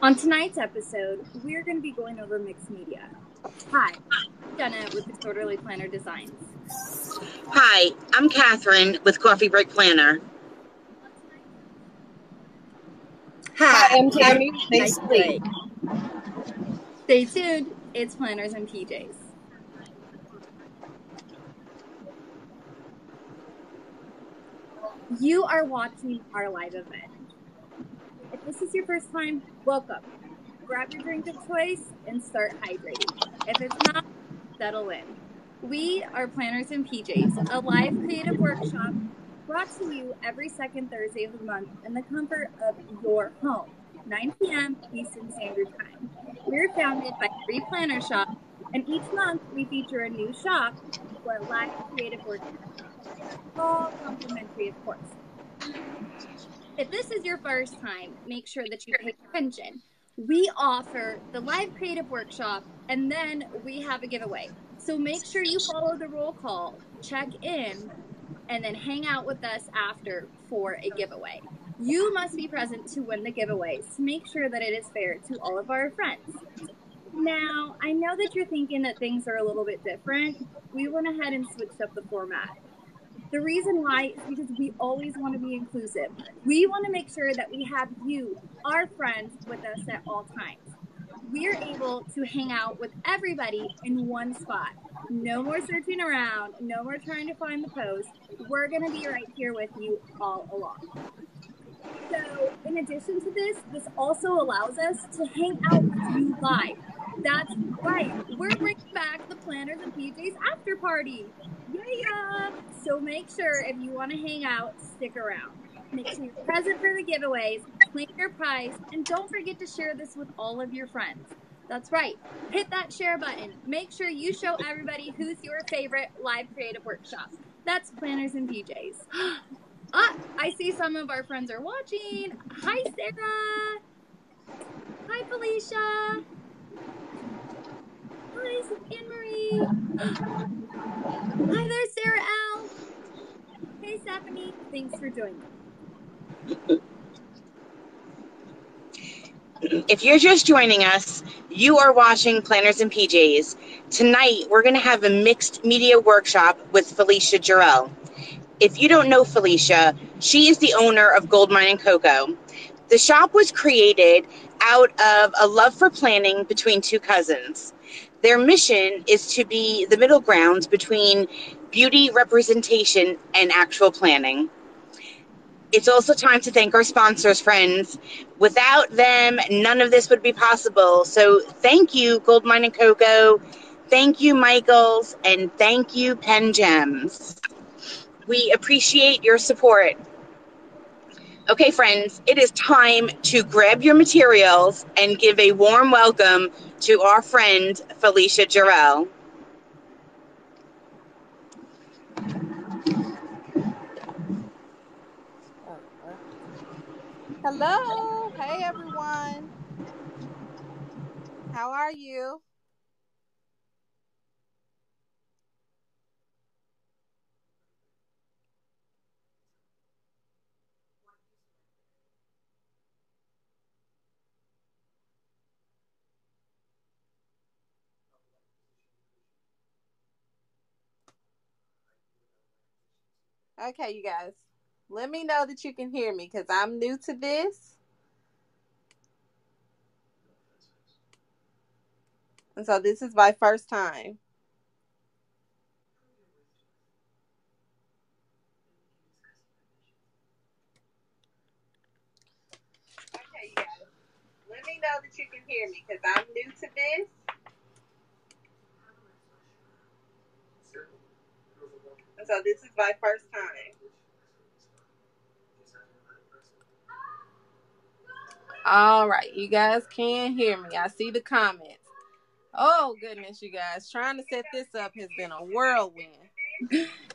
On tonight's episode, we're going to be going over mixed media. Hi, I'm Jenna with Disorderly Planner Designs. Hi, I'm Catherine with Coffee Break Planner. Hi, I'm Tammy. Nice break. Stay tuned. It's Planners and PJs. You are watching our live event. If this is your first time, welcome. Grab your drink of choice and start hydrating. If it's not, settle in. We are Planners and PJs, a live creative workshop brought to you every second Thursday of the month in the comfort of your home, 9 p.m. Eastern Standard Time. We're founded by 3 planner shops, and each month we feature a new shop for a live creative workshop. All complimentary, of course. If this is your first time, make sure that you pay attention. We offer the live creative workshop, and then we have a giveaway. So make sure you follow the roll call, check in, and then hang out with us after for a giveaway. You must be present to win the giveaways to make sure that it is fair to all of our friends. Now, I know that you're thinking that things are a little bit different. We went ahead and switched up the format. The reason why is because we always want to be inclusive. We want to make sure that we have you, our friends, with us at all times. We're able to hang out with everybody in one spot. No more searching around, no more trying to find the post. We're going to be right here with you all along. So, in addition to this also allows us to hang out with you live. That's right. We're bringing back the Planners and PJs after party. Yeah! So make sure if you want to hang out, stick around. Make sure you're present for the giveaways, claim your prize, and don't forget to share this with all of your friends. That's right. Hit that share button. Make sure you show everybody who's your favorite live creative workshop. That's Planners and PJs. I see some of our friends are watching. Hi, Sarah. Hi, Felicia. Hi, Anne-Marie. Hi there, Sarah L. Hey, Stephanie. Thanks for joining. If you're just joining us, you are watching Planners and PJs. Tonight, we're going to have a mixed media workshop with Felicia Jarrell. If you don't know Felicia, she is the owner of Goldmine Coco. The shop was created out of a love for planning between 2 cousins. Their mission is to be the middle ground between beauty representation and actual planning. It's also time to thank our sponsors, friends. Without them, none of this would be possible. So thank you, Goldmine Coco. Thank you, Michaels. And thank you, Pen Gems. We appreciate your support. Okay, friends, it is time to grab your materials and give a warm welcome to our friend, Felicia Jarrell. Hello. Hey, everyone. How are you? Okay, you guys. Let me know that you can hear me because I'm new to this. And so this is my first time. Okay, you guys. Let me know that you can hear me because I'm new to this. And so this is my first time. All right, you guys can hear me. I see the comments. Oh, goodness, you guys. Trying to set this up has been a whirlwind.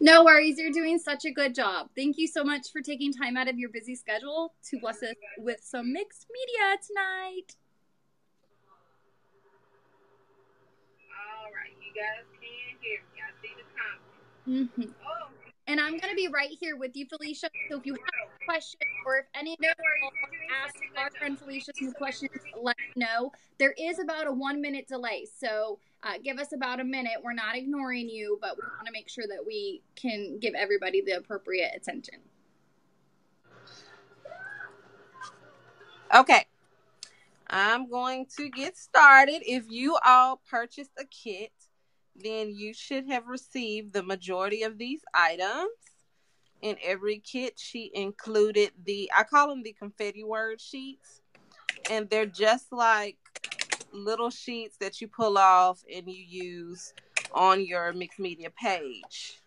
No worries. You're doing such a good job. Thank you so much for taking time out of your busy schedule to bless us with some mixed media tonight. All right, you guys can hear me. I see the comments. And I'm going to be right here with you, Felicia. So if you have questions, or if any of you ask our friend Felicia some questions, let me know. There is about a 1 minute delay, so give us about a minute. We're not ignoring you, but we want to make sure that we can give everybody the appropriate attention. Okay. I'm going to get started. If you all purchased a kit, then you should have received the majority of these items. In every kit, she included I call them the confetti word sheets. And they're just like little sheets that you pull off and you use on your mixed media page.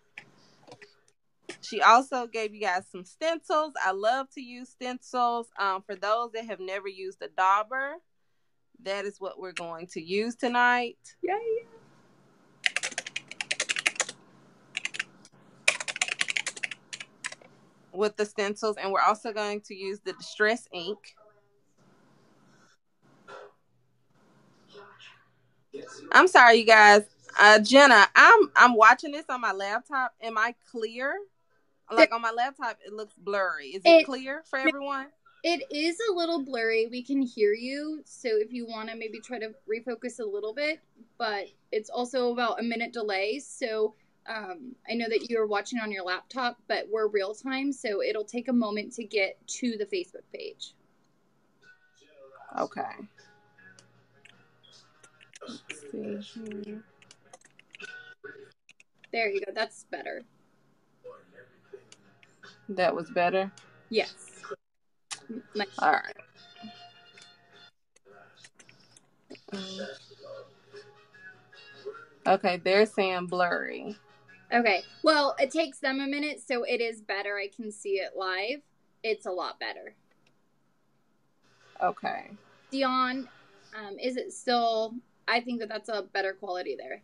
She also gave you guys some stencils. I love to use stencils. For those that have never used a dauber, that is what we're going to use tonight. Yeah. With the stencils, and we're also going to use the distress ink. I'm sorry, you guys. Jenna, I'm watching this on my laptop. Am I clear? Like on my laptop, it looks blurry. Is it clear for everyone? It is a little blurry. We can hear you, so if you want to maybe try to refocus a little bit, but it's also about a minute delay, so I know that you're watching on your laptop, but we're real time, so it'll take a moment to get to the Facebook page. Okay. Let's see here. There you go. That's better. That was better? Yes. Nice. All right. Okay, they're saying blurry. Okay. Well, it takes them a minute, so it is better. I can see it live. It's a lot better. Okay. Dion, is it still... I think that that's a better quality there.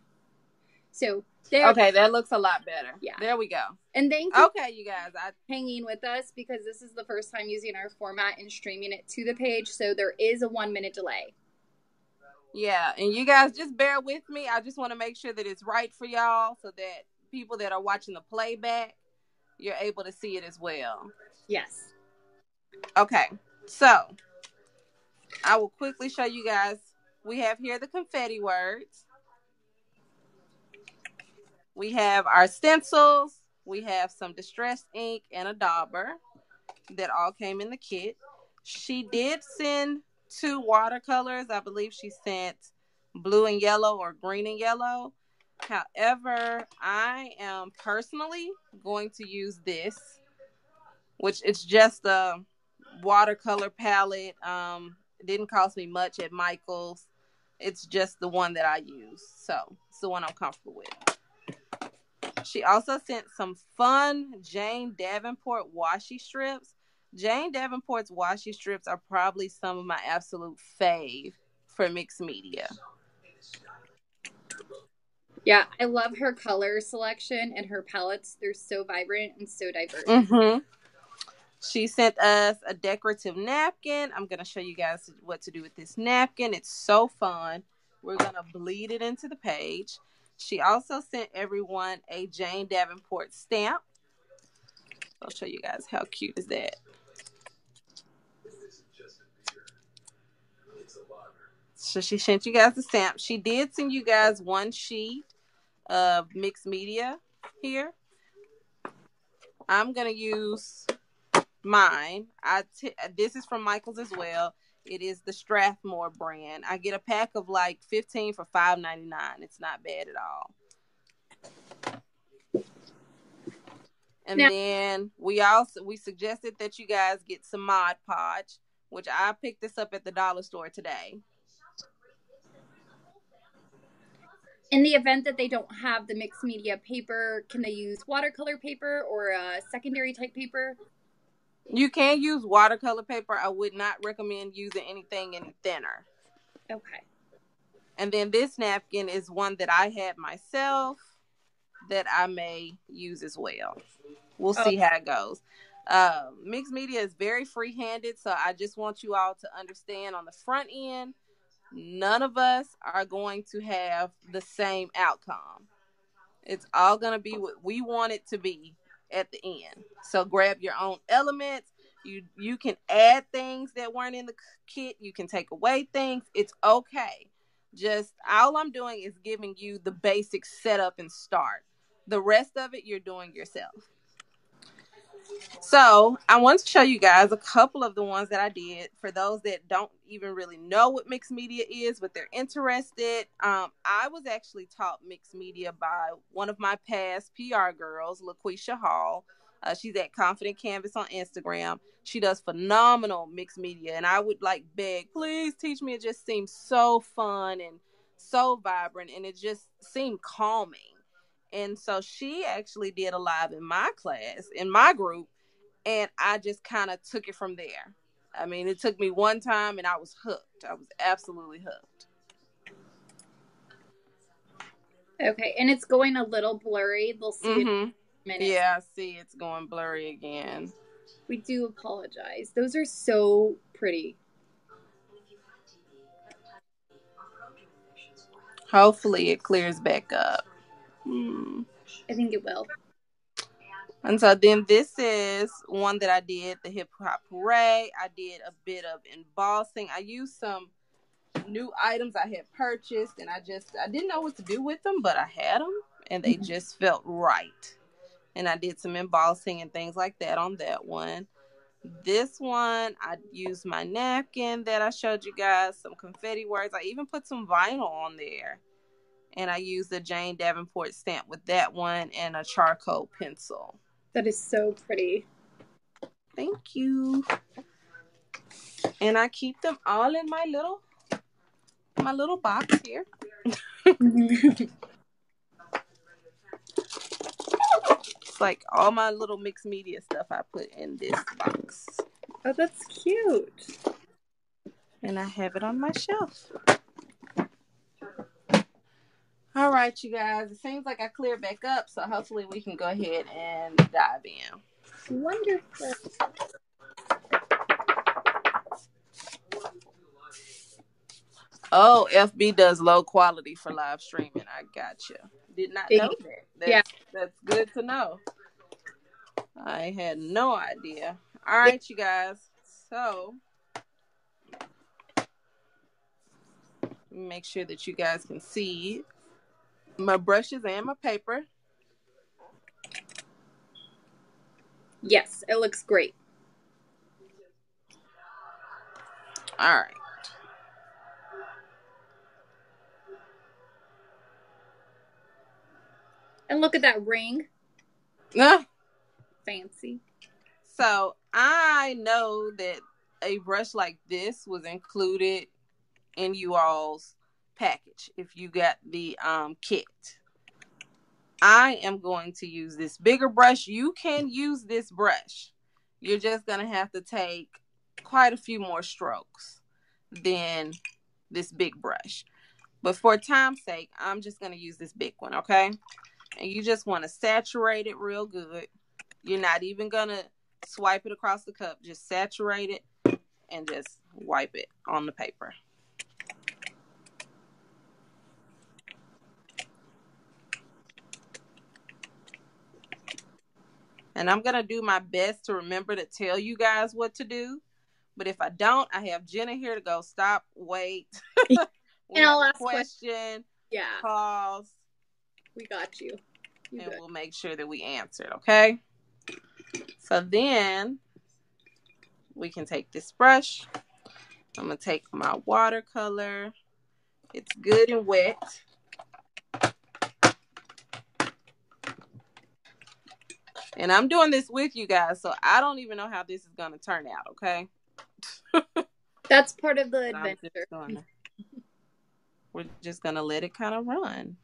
So there. Okay, that looks a lot better. Yeah. There we go. And thank you. Okay, you guys. Hanging with us because this is the first time using our format and streaming it to the page. So there is a 1 minute delay. Yeah, and you guys just bear with me. I just want to make sure that it's right for y'all so that people that are watching the playback, you're able to see it as well. Yes. Okay, so I will quickly show you guys. We have here the confetti words. We have our stencils. We have some distress ink and a dauber that all came in the kit. She did send 2 watercolors. I believe she sent blue and yellow or green and yellow. However, I am personally going to use this, which it's just a watercolor palette. It didn't cost me much at Michael's. It's just the one that I use. So it's the one I'm comfortable with. She also sent some fun Jane Davenport washi strips. Jane Davenport's washi strips are probably some of my absolute fave for mixed media. Yeah, I love her color selection and her palettes. They're so vibrant and so diverse. Mm-hmm. She sent us a decorative napkin. I'm going to show you guys what to do with this napkin. It's so fun. We're going to bleed it into the page. She also sent everyone a Jane Davenport stamp. I'll show you guys how cute is that. So she sent you guys the stamp. She did send you guys 1 sheet of mixed media here. I'm going to use mine. This is from Michael's as well. It is the Strathmore brand. I get a pack of like 15 for $5.99. It's not bad at all. And then we suggested that you guys get some Mod Podge, which I picked this up at the dollar store today. In the event that they don't have the mixed media paper, can they use watercolor paper or a secondary type paper? You can use watercolor paper. I would not recommend using anything any thinner. Okay. And then this napkin is one that I had myself that I may use as well. We'll see how it goes. Mixed media is very free-handed, so I just want you all to understand on the front end, none of us are going to have the same outcome. It's all going to be what we want it to be at the end. So grab your own elements. You can add things that weren't in the kit. You can take away things. It's okay. Just all I'm doing is giving you the basic setup and start. The rest of it you're doing yourself. So I want to show you guys a couple of the ones that I did for those that don't even really know what mixed media is, but they're interested. I was actually taught mixed media by one of my past PR girls, LaQuisha Hall. She's at Confident Canvas on Instagram. She does phenomenal mixed media, and I would beg, please teach me. It just seems so fun and so vibrant, and it just seemed calming. And so she actually did a live in my class, in my group, and I just kind of took it from there. I mean, it took me one time and I was hooked. I was absolutely hooked. Okay, and it's going a little blurry. They'll see it in a minute. Yeah, I see it's going blurry again. We do apologize. Those are so pretty. Hopefully it clears back up. I think it will. And so then this is one that I did, the hip hop parade. I did a bit of embossing. I used some new items I had purchased, and I didn't know what to do with them, but I had them and they just felt right. And I did some embossing and things like that on that one. This one, I used my napkin that I showed you guys, some confetti words. I even put some vinyl on there. And I used the Jane Davenport stamp with that one and a charcoal pencil. That is so pretty. Thank you. And I keep them all in my little box here. It's like all my little mixed media stuff I put in this box. Oh, that's cute. And I have it on my shelf. All right, you guys. It seems like I cleared back up, so hopefully we can go ahead and dive in. Wonderful. Oh, FB does low quality for live streaming. I gotcha. Did not know that. That's good to know. I had no idea. All right, you guys. So make sure that you guys can see my brushes and my paper. Yes, it looks great. All right. And look at that ring. Fancy. So I know that a brush like this was included in you all's package if you got the kit. I am going to use this bigger brush. You can use this brush. You're just going to have to take quite a few more strokes than this big brush. But for time's sake, I'm just going to use this big one, okay? And you just want to saturate it real good. You're not even going to swipe it across the cup. Just saturate it and just wipe it on the paper. And I'm going to do my best to remember to tell you guys what to do. But if I don't, I have Jenna here to go, stop, wait. And I'll ask question. Yeah. Pause. We got you. And we'll make sure that we answer it, okay? So then we can take this brush. I'm going to take my watercolor. It's good and wet. And I'm doing this with you guys, so I don't even know how this is going to turn out, okay? That's part of the adventure. We're just going to let it kind of run.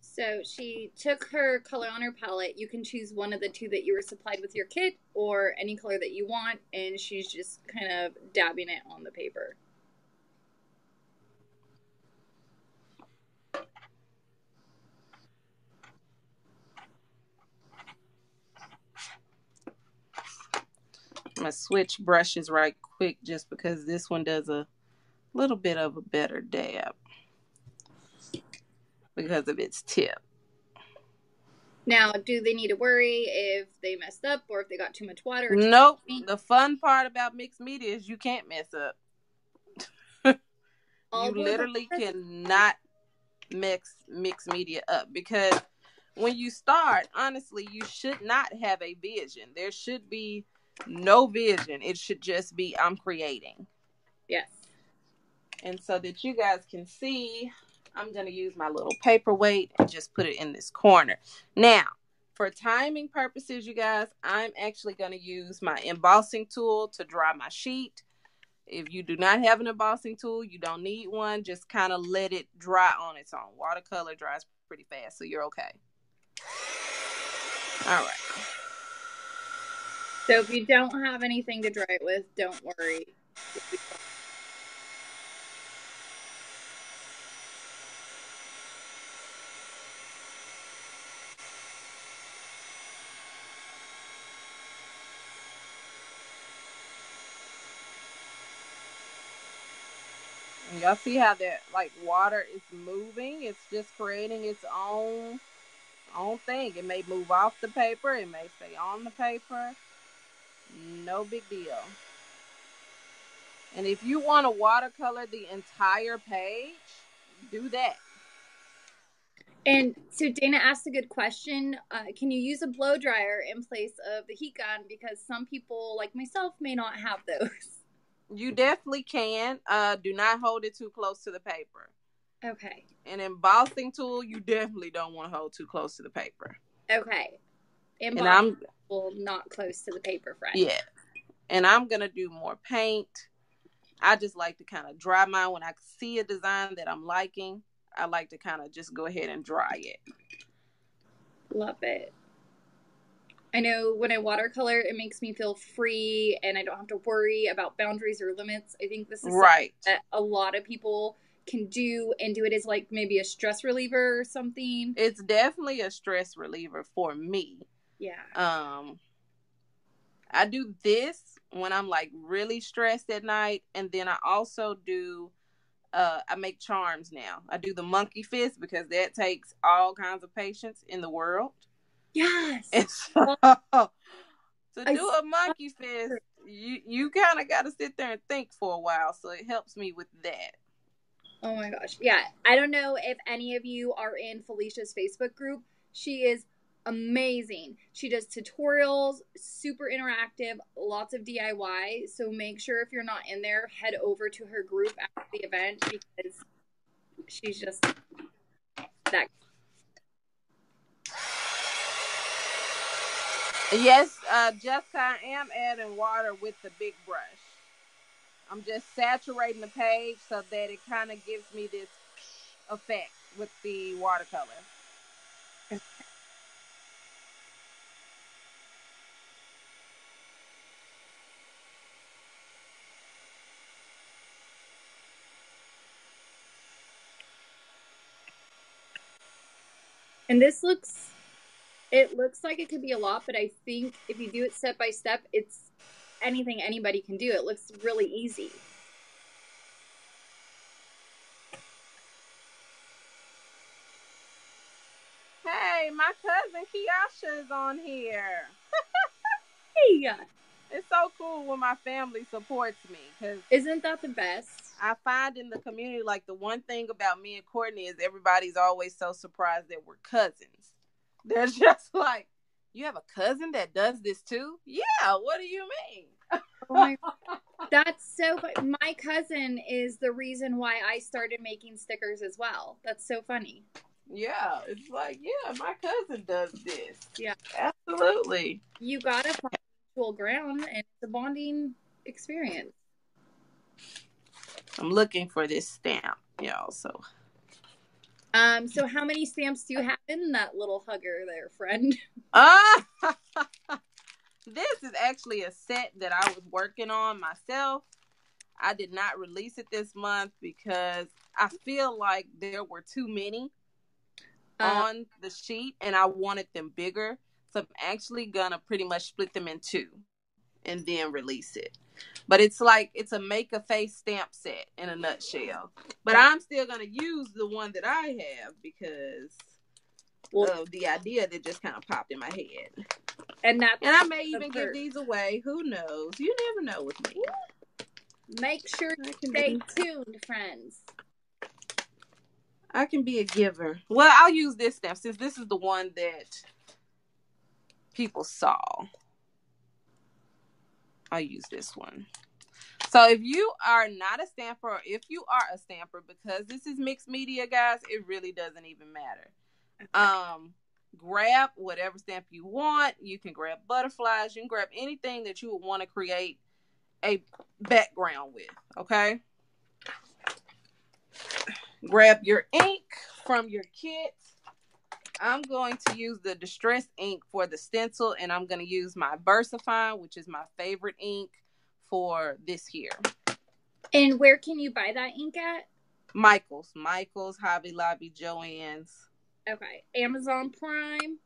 So she took her color on her palette. You can choose one of the two that you were supplied with your kit or any color that you want, and she's just kind of dabbing it on the paper. I'm going to switch brushes right quick just because this one does a little bit of a better dab because of its tip. Now, do they need to worry if they messed up or if they got too much water? Nope. The fun part about mixed media is you can't mess up. You literally cannot mix media up, because when you start, honestly, you should not have a vision. There should be no vision. It should just be, I'm creating. Yes. And so that you guys can see, I'm going to use my little paperweight and just put it in this corner. Now, for timing purposes, you guys, I'm actually going to use my embossing tool to dry my sheet. If you do not have an embossing tool, you don't need one. Just kind of let it dry on its own. Watercolor dries pretty fast, so you're okay. All right. So if you don't have anything to dry it with, don't worry. Y'all see how that water is moving? It's just creating its own thing. It may move off the paper. It may stay on the paper. No big deal. And if you want to watercolor the entire page, do that. And so Dana asked a good question. Can you use a blow dryer in place of the heat gun? Because some people, like myself, may not have those. You definitely can. Do not hold it too close to the paper. Okay. An embossing tool, you definitely don't want to hold too close to the paper. Okay. Embossing tool not close to the paper, friend. Yeah. And I'm going to do more paint. I just like to kind of dry mine. When I see a design that I'm liking, I like to kind of just go ahead and dry it. Love it. I know when I watercolor, it makes me feel free and I don't have to worry about boundaries or limits. I think this is right that a lot of people can do and do it as like maybe a stress reliever or something. It's definitely a stress reliever for me. Yeah. I do this when I'm like really stressed at night, and then I also do I make charms now. I do the monkey fist because that takes all kinds of patience in the world. Yes. And so, to do a monkey fist, you kind of got to sit there and think for a while. So it helps me with that. Oh my gosh. Yeah. I don't know if any of you are in Felicia's Facebook group. She is amazing. She does tutorials, super interactive, lots of DIY. So make sure if you're not in there, head over to her group after the event because she's just that. Yes, Jessica, I am adding water with the big brush. I'm just saturating the page so that it kind of gives me this effect with the watercolor. And it looks like it could be a lot, but I think if you do it step by step, it's anything anybody can do. It looks really easy. Hey, my cousin Kiasha is on here. Hey! It's so cool when my family supports me. Cause isn't that the best? I find in the community, like, the one thing about me and Courtney is everybody's always so surprised that we're cousins. They're just like, you have a cousin that does this too? Yeah, what do you mean? Oh my God. That's so funny. My cousin is the reason why I started making stickers as well. That's so funny. Yeah, it's like, yeah, my cousin does this. Yeah. Absolutely. You gotta find mutual ground, and it's a bonding experience. I'm looking for this stamp, y'all, so. So how many stamps do you have in that little hugger there, friend? This is actually a set that I was working on myself. I did not release it this month because I feel like there were too many on the sheet and I wanted them bigger. So I'm actually gonna pretty much split them in two and then release it. But it's a make a face stamp set in a nutshell. But I'm still gonna use the one that I have because of the idea that just kind of popped in my head. And I may even give these away. Who knows? You never know with me. Make sure to stay tuned, friends. I can be a giver. Well, I'll use this stamp since this is the one that people saw. I'll use this one. So if you are not a stamper, or if you are a stamper, because this is mixed media, guys, it really doesn't even matter. Grab whatever stamp you want. You can grab butterflies. You can grab anything that you would want to create a background with, okay? Grab your ink from your kit. I'm going to use the Distress ink for the stencil, and I'm going to use my VersaFine, which is my favorite ink for this here. And where can you buy that ink at? Michael's, Hobby Lobby, Joann's. Okay. Amazon Prime?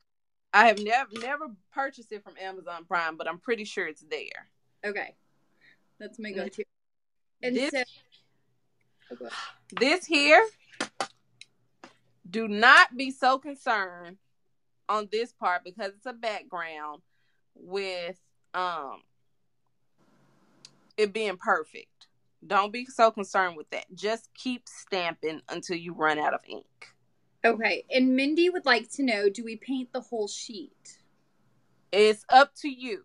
I have never purchased it from Amazon Prime, but I'm pretty sure it's there. Okay. That's my go-to. And this here, do not be so concerned on this part because it's a background with it being perfect. Don't be so concerned with that. Just keep stamping until you run out of ink. Okay. And Mindy would like to know, do we paint the whole sheet? It's up to you.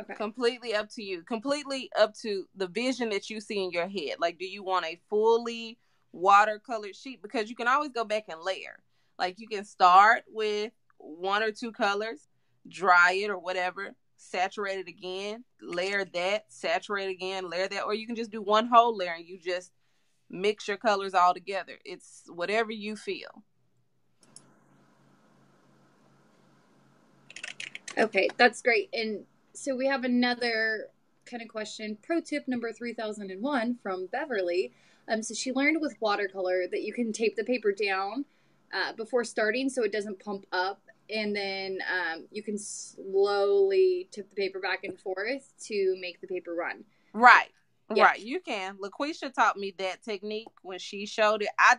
Okay. Completely up to you. Completely up to the vision that you see in your head. Like, do you want a fully watercolored sheet? Because you can always go back and layer. Like, you can start with 1 or 2 colors, dry it or whatever, saturate it again, layer that, saturate again, layer that, or you can just do one whole layer and you just mix your colors all together. It's whatever you feel. Okay, that's great. And so we have another kind of question. Pro tip number 3001 from Beverly. So she learned with watercolor that you can tape the paper down before starting so it doesn't pump up. And then you can slowly tip the paper back and forth to make the paper run. Right. Yeah. Right. You can. LaQuisha taught me that technique when she showed it. I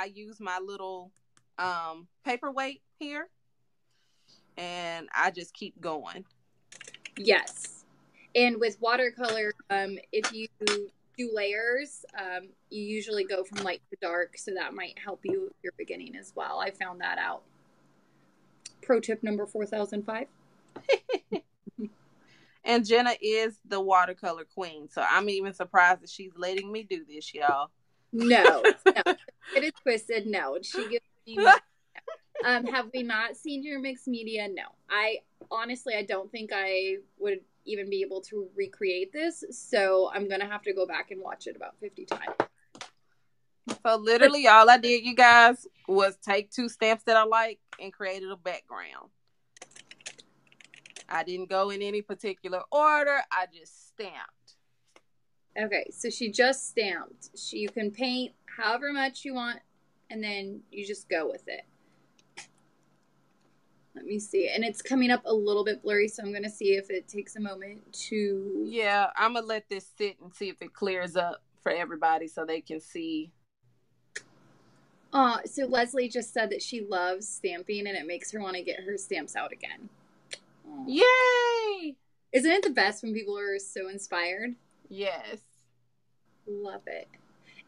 use my little paperweight here. And I just keep going. Yes. And with watercolor, if you do layers, you usually go from light to dark. So that might help you if you're beginning as well. I found that out. Pro tip number 4005. And Jenna is the watercolor queen. So I'm even surprised that she's letting me do this, y'all. No. It is twisted. No. She gives me have we not seen your mixed media? No. I don't think I would even be able to recreate this. So I'm going to have to go back and watch it about 50 times. So literally all I did, you guys, was take 2 stamps that I like and created a background. I didn't go in any particular order. I just stamped. Okay, so she just stamped. You can paint however much you want, and then you just go with it. Let me see. And it's coming up a little bit blurry, so I'm going to see if it takes a moment to... Yeah, I'm going to let this sit and see if it clears up for everybody so they can see. So Leslie just said that she loves stamping, and it makes her want to get her stamps out again. Aww. Yay! Isn't it the best when people are so inspired? Yes. Love it.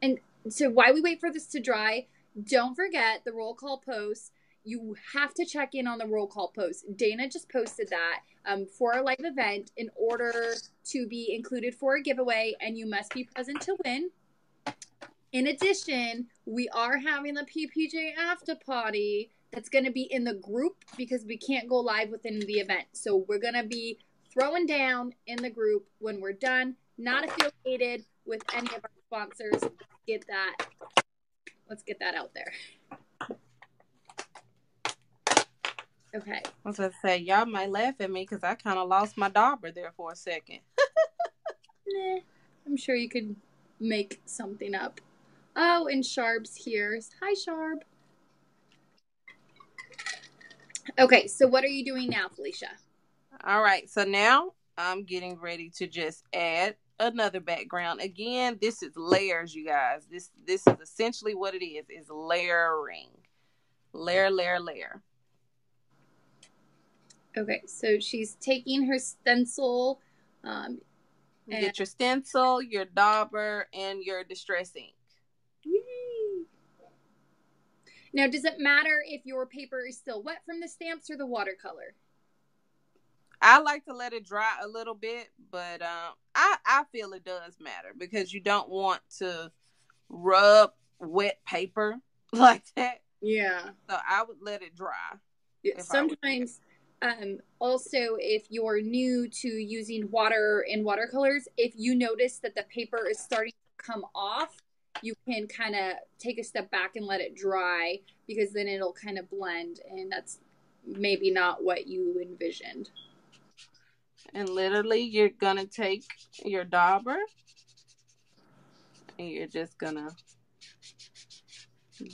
And so while we wait for this to dry, don't forget the roll call post. You have to check in on the roll call post. Dana just posted that for our live event in order to be included for a giveaway, and you must be present to win. In addition, we are having the PPJ after party that's going to be in the group because we can't go live within the event. So we're going to be throwing down in the group when we're done, not affiliated with any of our sponsors. Let's get that out there. Okay. I was going to say, y'all might laugh at me because I kind of lost my dauber there for a second. Nah, I'm sure you could make something up. Oh, and Sharp's here. Hi, Sharp. Okay, so what are you doing now, Felicia? All right, so now I'm getting ready to just add another background. Again, this is layers, you guys. This is essentially what it is layering. Layer, layer, layer. Okay, so she's taking her stencil. Get your stencil, your dauber, and your distress ink. Yay! Now, does it matter if your paper is still wet from the stamps or the watercolor? I like to let it dry a little bit, but I feel it does matter because you don't want to rub wet paper like that. Yeah. So I would let it dry. Yeah. Sometimes, also, if you're new to using water and watercolors, if you notice that the paper is starting to come off, you can kind of take a step back and let it dry, because then it'll kind of blend, and that's maybe not what you envisioned. And literally, you're going to take your dauber and you're just going to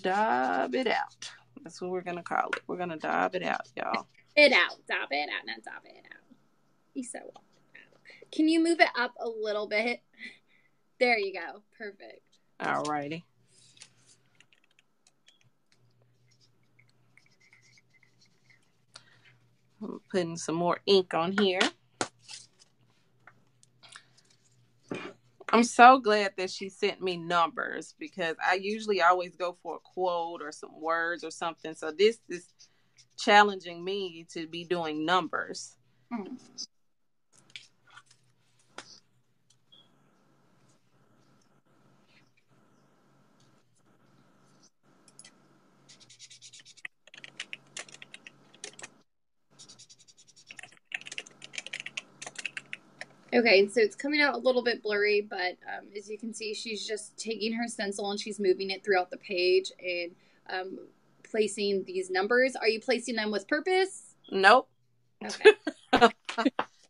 daub it out. That's what we're going to call it. We're going to daub it out, y'all. It out. Daub it out. Not daub it out. You so well. Can you move it up a little bit? There you go. Perfect. All righty. I'm putting some more ink on here. I'm so glad that she sent me numbers, because I usually always go for a quote or some words or something. So this is challenging me to be doing numbers. Okay, so it's coming out a little bit blurry, but as you can see, she's just taking her stencil and she's moving it throughout the page and placing these numbers. Are you placing them with purpose? Nope. Okay.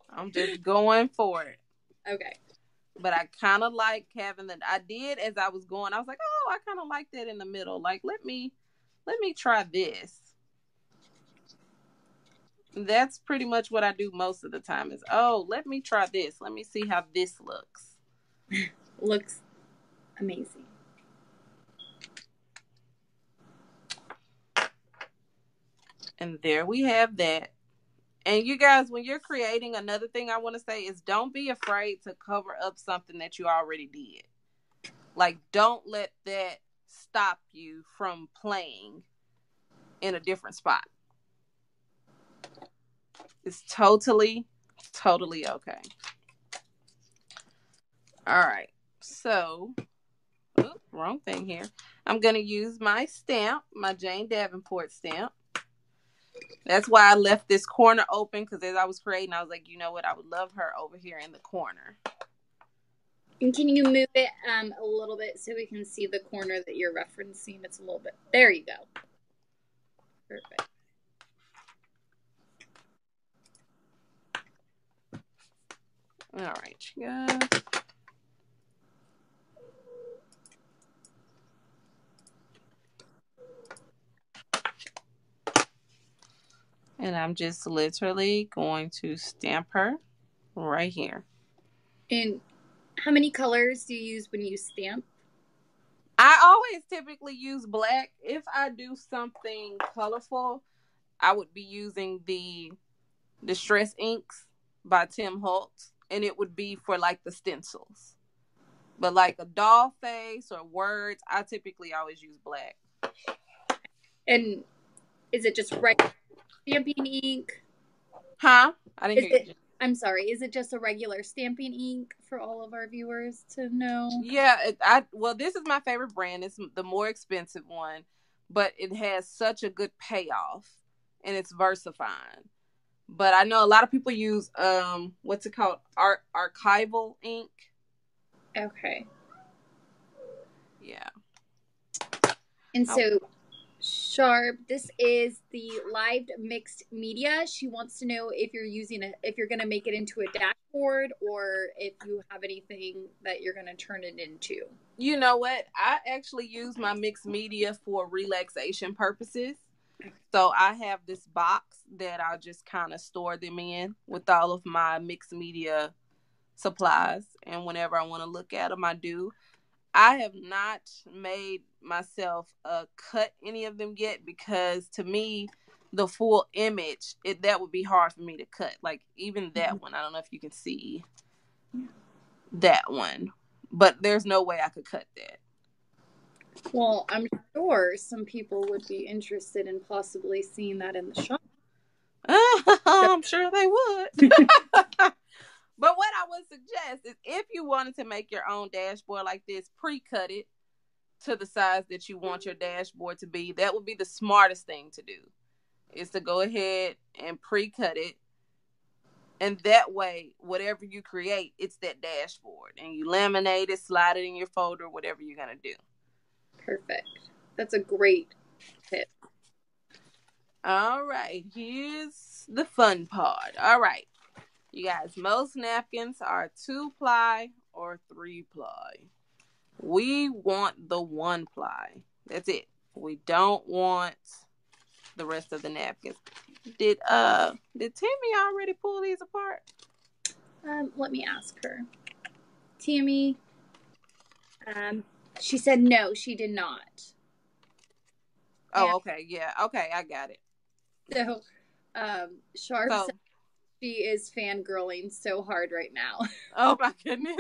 I'm just going for it. Okay. But I kind of like having that. I did, as I was going, I was like, oh, I kind of like that in the middle. Like, let me try this. That's pretty much what I do most of the time is, oh, let me try this. Let me see how this looks. Looks amazing. And there we have that. And you guys, when you're creating, another thing I want to say is don't be afraid to cover up something that you already did. Like, don't let that stop you from playing in a different spot. It's totally okay. All right. So, wrong thing here. I'm going to use my stamp, my Jane Davenport stamp. That's why I left this corner open, because as I was creating, I was like, you know what? I would love her over here in the corner. And can you move it a little bit so we can see the corner that you're referencing? It's a little bit. There you go. Perfect. All right, you guys. And I'm just literally going to stamp her right here. And how many colors do you use when you stamp? I always typically use black. If I do something colorful, I would be using the Distress Inks by Tim Holtz, and it would be for like the stencils. But like a doll face or words, I typically always use black. And is it just regular stamping ink? Huh? I didn't hear you. I'm sorry. Is it just a regular stamping ink for all of our viewers to know? Yeah. Well, this is my favorite brand. It's the more expensive one, but it has such a good payoff, and it's VersaFine. But I know a lot of people use what's it called? Archival ink. Okay. Yeah. And so, Sharp, this is the live mixed media. She wants to know if you're if you're going to make it into a dashboard, or if you have anything that you're going to turn it into. You know what? I actually use my mixed media for relaxation purposes. So I have this box that I just kind of store them in with all of my mixed media supplies. And whenever I want to look at them, I do. I have not made myself cut any of them yet, because to me, the full image, that would be hard for me to cut. Like even that one, I don't know if you can see that one, but there's no way I could cut that. Well, I'm sure some people would be interested in possibly seeing that in the shop. I'm sure they would. But what I would suggest is, if you wanted to make your own dashboard like this, pre-cut it to the size that you want your dashboard to be. That would be the smartest thing to do, is to go ahead and pre-cut it. And that way, whatever you create, it's that dashboard. And you laminate it, slide it in your folder, whatever you're going to do. Perfect. That's a great tip. All right. Here's the fun part. All right. You guys, most napkins are 2-ply or 3-ply. We want the 1-ply. That's it. We don't want the rest of the napkins. Did Tammy already pull these apart? Let me ask her. Tammy, she said no, she did not. Oh, okay. Yeah. Okay, I got it. So, Sharp said she is fangirling so hard right now. Oh my goodness.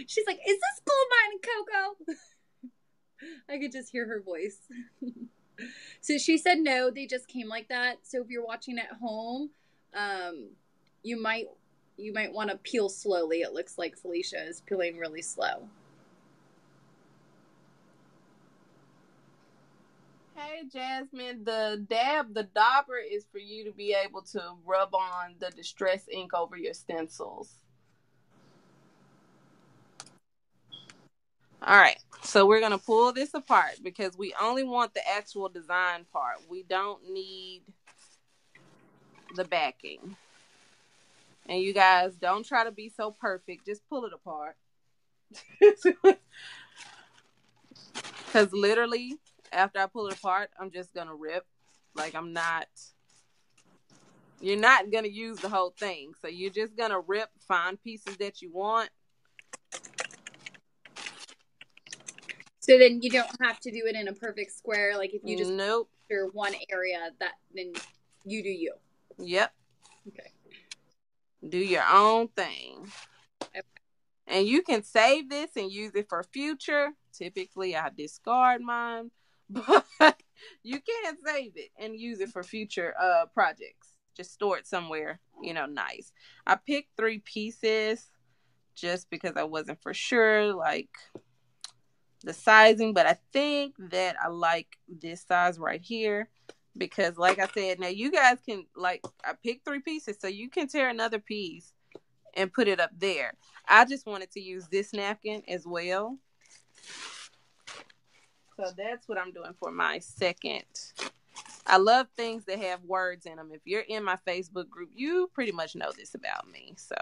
She's like, is this Goldmine Coco? I could just hear her voice. So she said no, they just came like that. So if you're watching at home, you might want to peel slowly. It looks like Felicia is peeling really slow. Hey Jasmine, the dauber is for you to be able to rub on the distress ink over your stencils. All right, so we're going to pull this apart because we only want the actual design part. We don't need the backing. And you guys, don't try to be so perfect. Just pull it apart. Because literally, after I pull it apart, I'm just going to rip. Like you're not going to use the whole thing. So you're just going to rip, find pieces that you want. So then you don't have to do it in a perfect square. Like if you just nope. Picture one area, then you do you. Yep. Okay. Do your own thing. Okay. And you can save this and use it for future. Typically, I discard mine. But you can save it and use it for future projects. Just store it somewhere, nice. I picked 3 pieces just because I wasn't for sure, like the sizing, but I think that I like this size right here because, like I said, now you guys can, I picked 3 pieces, so you can tear another piece and put it up there. I just wanted to use this napkin as well. So that's what I'm doing for my second. I love things that have words in them. If you're in my Facebook group, you pretty much know this about me. So.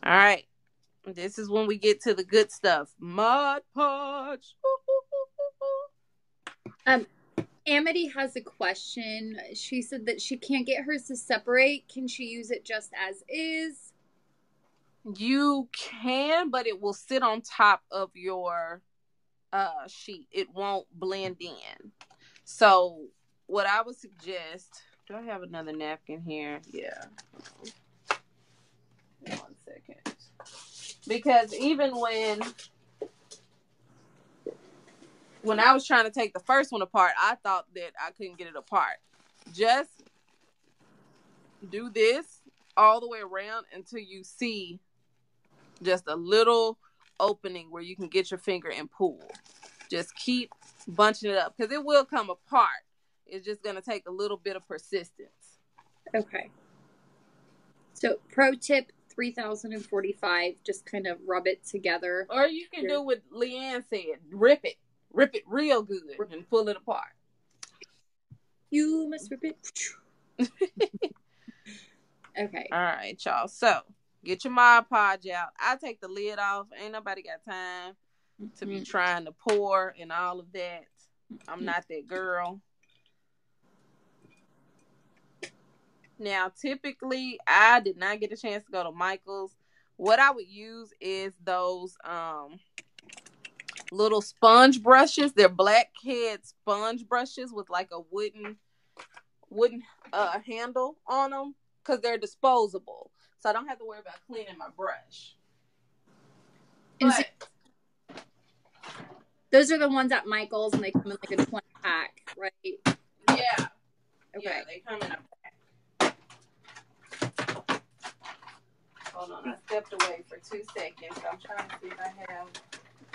All right. This is when we get to the good stuff. Mod Podge. Amity has a question. She said that she can't get hers to separate. Can she use it just as is? You can, but it will sit on top of your sheet. It won't blend in. So what I would suggest, do I have another napkin here? Yeah. 1 second. Because even when I was trying to take the first one apart, I thought that I couldn't get it apart. Just do this all the way around until you see just a little opening where you can get your finger and pull. Just keep bunching it up because it will come apart. It's just going to take a little bit of persistence. Okay. So pro tip 3045, just kind of rub it together. Or you can do what Leanne said. Rip it real good and pull it apart. You must rip it. Okay. All right, y'all. So get your Mod Podge out. I take the lid off. Ain't nobody got time to be trying to pour and all of that. I'm not that girl. Now, typically, I did not get a chance to go to Michael's. What I would use is those little sponge brushes. They're blackhead sponge brushes with like a wooden handle on them because they're disposable. So I don't have to worry about cleaning my brush. But those are the ones at Michael's, and they come in like a 20 pack, right? Yeah. Okay. Yeah, they come in a pack. Hold on, I stepped away for 2 seconds. I'm trying to see if I have.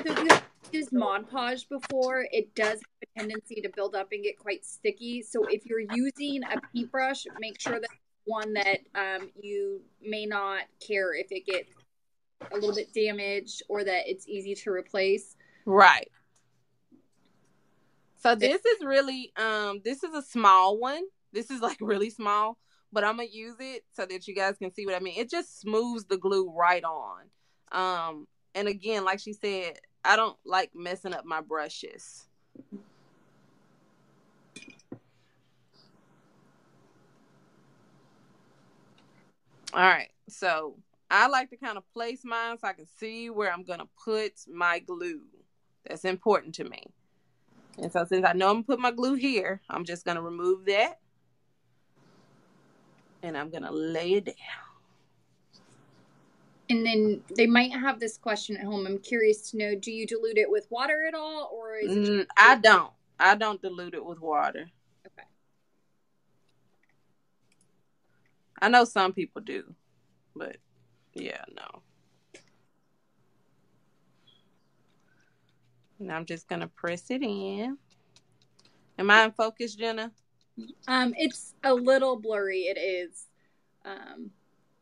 So if you have used Mod Podge before, it does have a tendency to build up and get quite sticky. So if you're using a paintbrush, make sure that one that you may not care if it gets a little bit damaged or that it's easy to replace. Right. So this is really, this is a small one. This is like really small, but I'm going to use it so that you guys can see what I mean. It just smooths the glue right on. And again, like she said, I don't like messing up my brushes. All right. So I like to kind of place mine so I can see where I'm going to put my glue. That's important to me. And so since I know I'm going to put my glue here, I'm just going to remove that. And I'm going to lay it down. And then they might have this question at home. I'm curious to know, do you dilute it with water at all? Or is it just... I don't. I don't dilute it with water. Okay. I know some people do. But, yeah, no. And I'm just going to press it in. Am I in focus, Jenna? It's a little blurry. It is.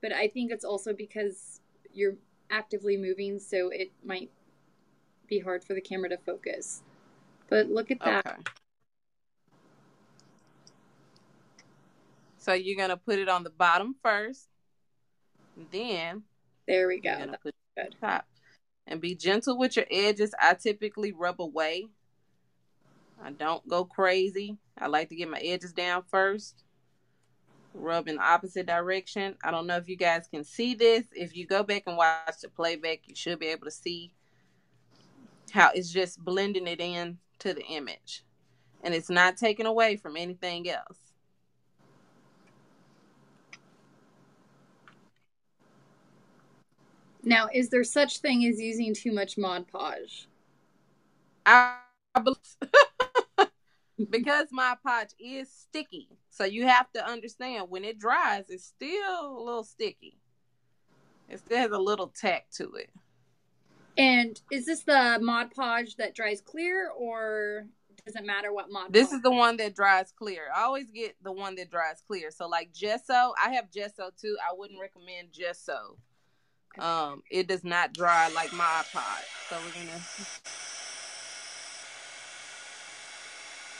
But I think it's also because you're actively moving, so it might be hard for the camera to focus. But look at that. Okay. So you're going to put it on the bottom first. Then there we go. You're gonna put it on top. And be gentle with your edges. I typically rub away. I don't go crazy. I like to get my edges down first. Rub in the opposite direction. I don't know if you guys can see this. If you go back and watch the playback, you should be able to see how it's just blending it in to the image. And it's not taken away from anything else. Now, is there such thing as using too much Mod Podge? I believe because Mod Podge is sticky. So you have to understand when it dries, it's still a little sticky. It still has a little tack to it. And is this the Mod Podge that dries clear, or does it matter what Mod Podge? This is the one that dries clear. I always get the one that dries clear. So like gesso, I have gesso too. I wouldn't recommend gesso. It does not dry like Mod Podge.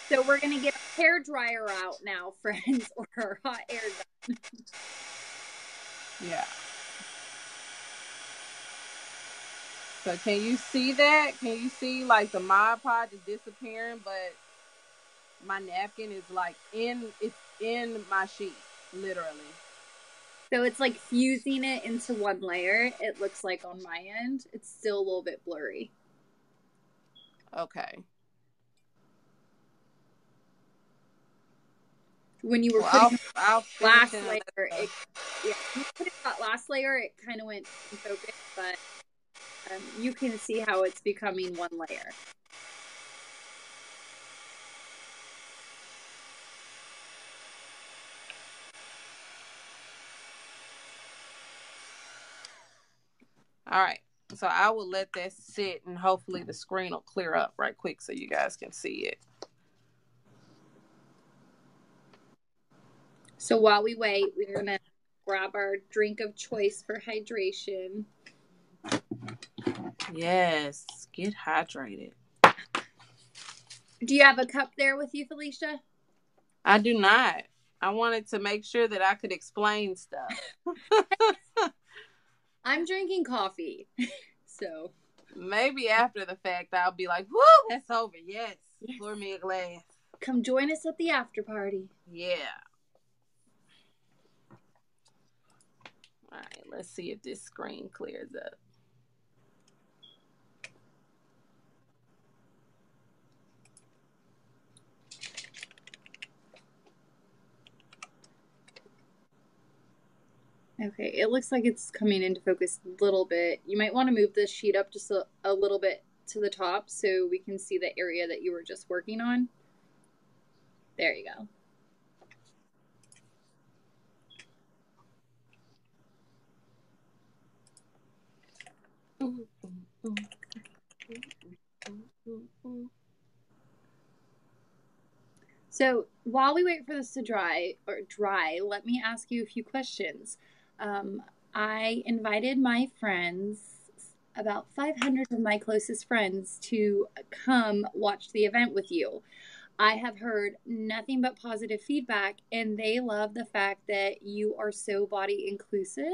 So we're gonna get a hair dryer out now, friends, or our hot air gun. Yeah. So can you see that? Can you see like the Mod Podge is disappearing, but my napkin is like in my sheet, literally. So it's like fusing it into one layer. It looks like on my end. It's still a little bit blurry. Okay. When you were putting last layer, when you put that last layer, it kind of went in focus, but you can see how it's becoming one layer. All right. So I will let that sit and hopefully the screen will clear up right quick so you guys can see it. So while we wait, we're going to grab our drink of choice for hydration. Yes. Get hydrated. Do you have a cup there with you, Felicia? I do not. I wanted to make sure that I could explain stuff. I'm drinking coffee, so. Maybe after the fact, I'll be like, woo, that's over. Yes. Pour me a glass. Come join us at the after party. Yeah. All right, let's see if this screen clears up. Okay, it looks like it's coming into focus a little bit. You might want to move this sheet up just a little bit to the top so we can see the area that you were just working on. There you go. So while we wait for this to dry, let me ask you a few questions. I invited my friends, about 500 of my closest friends, to come watch the event with you. I have heard nothing but positive feedback, and they love the fact that you are so body inclusive.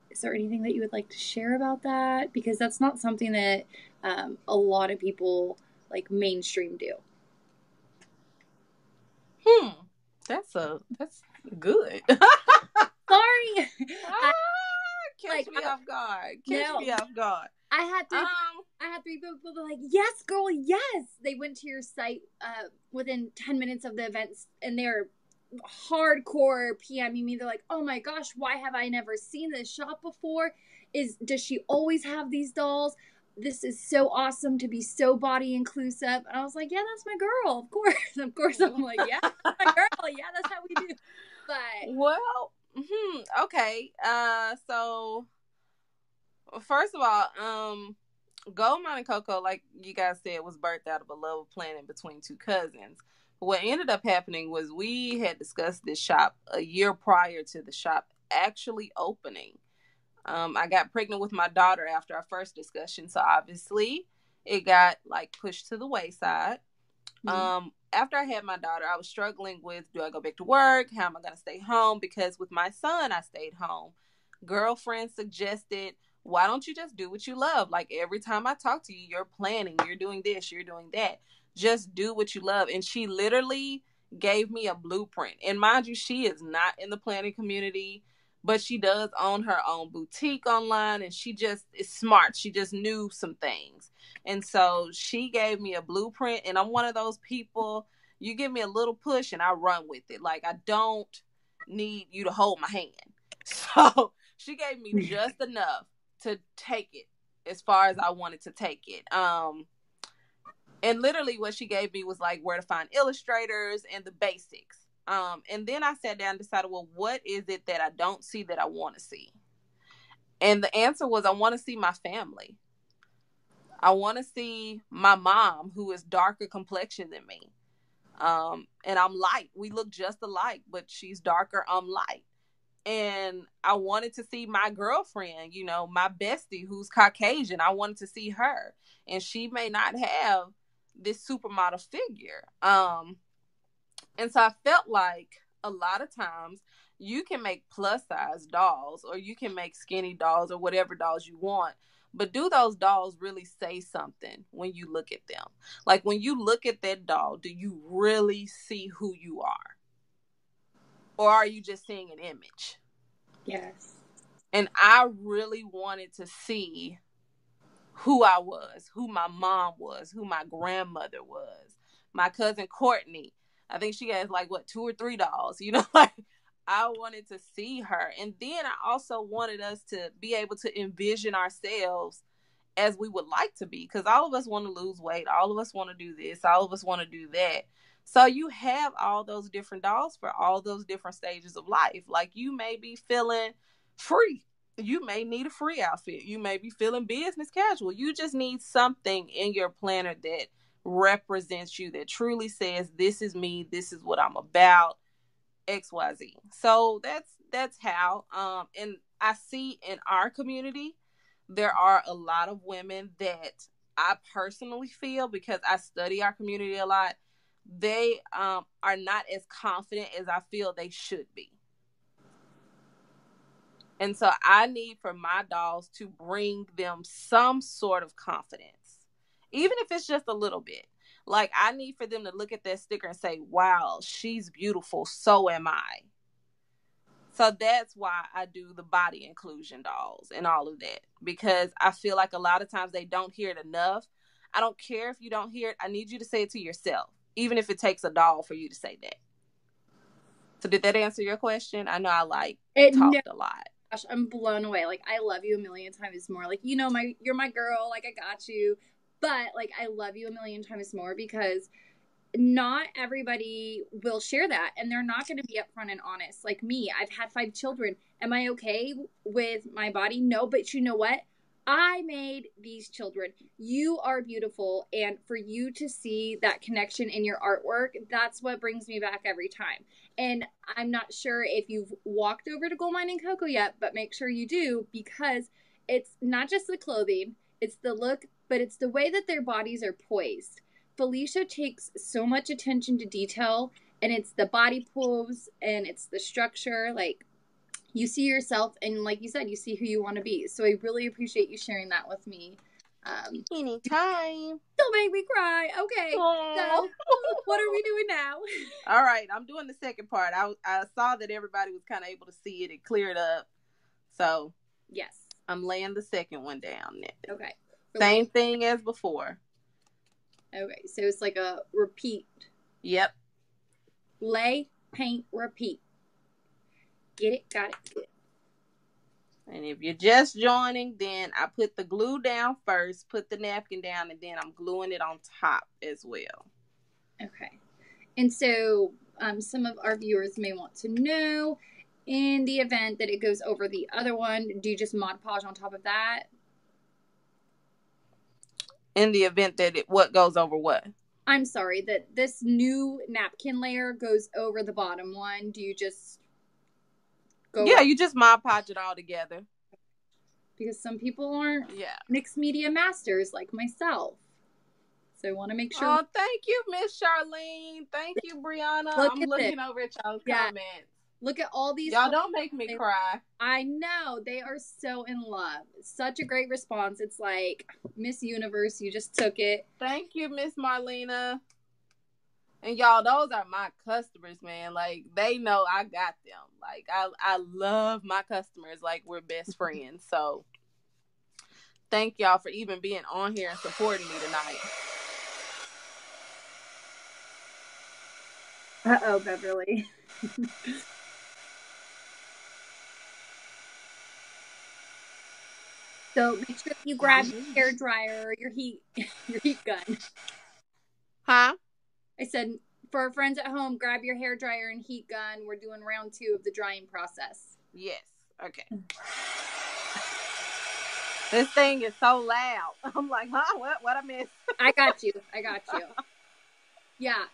Is there anything that you would like to share about that? Because that's not something that a lot of people like mainstream do. That's good. Sorry. Catch me off guard. Me off guard. I had three people that were like, yes, girl, yes. They went to your site within 10 minutes of the events, and they're hardcore PMing me. They're like, oh my gosh, why have I never seen this shop before? Does she always have these dolls? This is so awesome to be so body inclusive. And I was like, yeah, that's my girl. Of course. Of course. I'm like, yeah, that's my girl. Yeah, that's how we do. But well, okay. So first of all, Goldmine Coco, like you guys said, was birthed out of a love of planning between two cousins. What ended up happening was we had discussed this shop a year prior to the shop actually opening. I got pregnant with my daughter after our first discussion, so obviously it got like pushed to the wayside. After I had my daughter, I was struggling with, do I go back to work? How am I going to stay home? Because with my son, I stayed home. Girlfriend suggested, why don't you just do what you love? Like every time I talk to you, you're planning, you're doing this, you're doing that. Just do what you love. And she literally gave me a blueprint. And mind you, she is not in the planning community, but she does own her own boutique online, and she just is smart. She just knew some things. And so she gave me a blueprint, and I'm one of those people, you give me a little push and I run with it. Like I don't need you to hold my hand. So she gave me just enough to take it as far as I wanted to take it. And literally what she gave me was like where to find illustrators and the basics. And then I sat down and decided, well, what is it that I don't see that I want to see? And the answer was, I want to see my family. I want to see my mom, who is darker complexion than me. And I'm light. We look just alike, but she's darker, I'm light. And I wanted to see my girlfriend, you know, my bestie who's Caucasian. I wanted to see her. And she may not have this supermodel figure. And so I felt like a lot of times you can make plus size dolls, or you can make skinny dolls, or whatever dolls you want. But do those dolls really say something when you look at them? Like when you look at that doll, do you really see who you are? Or are you just seeing an image? Yes. And I really wanted to see who I was, who my mom was, who my grandmother was. My cousin Courtney, I think she has like, 2 or 3 dolls, you know, like I wanted to see her. And then I also wanted us to be able to envision ourselves as we would like to be, because all of us want to lose weight. All of us want to do this. All of us want to do that. So you have all those different dolls for all those different stages of life. Like you may be feeling free. You may need a free outfit. You may be feeling business casual. You just need something in your planner that represents you, that truly says, this is me. This is what I'm about. XYZ. So that's how. And I see in our community, there are a lot of women that I personally feel, because I study our community a lot, they are not as confident as I feel they should be. And so I need for my dolls to bring them some sort of confidence, even if it's just a little bit. Like I need for them to look at that sticker and say, wow, she's beautiful. So am I. So that's why I do the body inclusion dolls and all of that, because I feel like a lot of times they don't hear it enough. I don't care if you don't hear it. I need you to say it to yourself, even if it takes a doll for you to say that. So did that answer your question? I know I talked a lot. Gosh, I'm blown away. Like, I love you a million times more. Like, you're my girl. Like, I got you. But, like, I love you a million times more because not everybody will share that, and they're not going to be upfront and honest. Like me, I've had 5 children. Am I okay with my body? No, but you know what? I made these children. You are beautiful, and for you to see that connection in your artwork, that's what brings me back every time. And I'm not sure if you've walked over to Goldmine Coco yet, but make sure you do, because it's not just the clothing, it's the look, but it's the way that their bodies are poised. Felicia takes so much attention to detail, and it's the body pose and it's the structure. Like, you see yourself, and like you said, you see who you want to be. So I really appreciate you sharing that with me. Anytime. Don't make me cry. Okay. So what are we doing now? All right, I'm doing the second part. I saw that everybody was kind of able to see it. It cleared up. So yes, I'm laying the second one down now. Okay. Same thing as before. Okay, so it's like a repeat. Yep. Lay, paint, repeat. Get it? Got it. Good. And if you're just joining, then I put the glue down first, put the napkin down, and then I'm gluing it on top as well. Okay. And so some of our viewers may want to know, in the event that it goes over the other one, do you just Mod Podge on top of that? In the event that what goes over what? I'm sorry, that this new napkin layer goes over the bottom one. Do you just go? Yeah, you just Mod Podge it all together. Because some people aren't mixed media masters like myself. So I want to make sure. Oh, thank you, Miss Charlene. Thank you, Brianna. I'm looking over at y'all's comments. Look at all these. Y'all don't make me cry. I know. They are so in love. Such a great response. It's like Miss Universe. You just took it. Thank you, Miss Marlena. And y'all, those are my customers, man. Like, they know I got them. Like, I love my customers. Like, we're best friends. So, thank y'all for even being on here and supporting me tonight. Uh-oh, Beverly. So make sure you grab your hair dryer or your heat gun. Huh? I said, for our friends at home, grab your hair dryer and heat gun. We're doing round 2 of the drying process. Yes. Okay. This thing is so loud. I'm like, huh? What I missed? I got you. Yeah.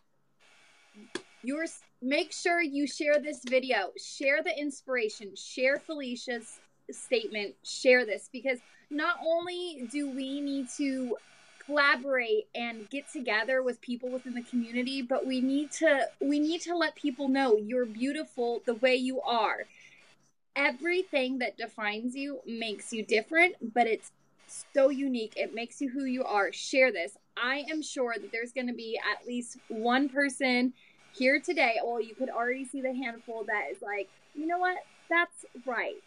Make sure you share this video. Share the inspiration. Share Felicia's statement. Share this, because not only do we need to collaborate and get together with people within the community, but we need to let people know you're beautiful the way you are. Everything that defines you makes you different, but it's so unique. It makes you who you are. Share this. I am sure that there's going to be at least one person here today. Well, you could already see the handful that is like, you know what? That's right.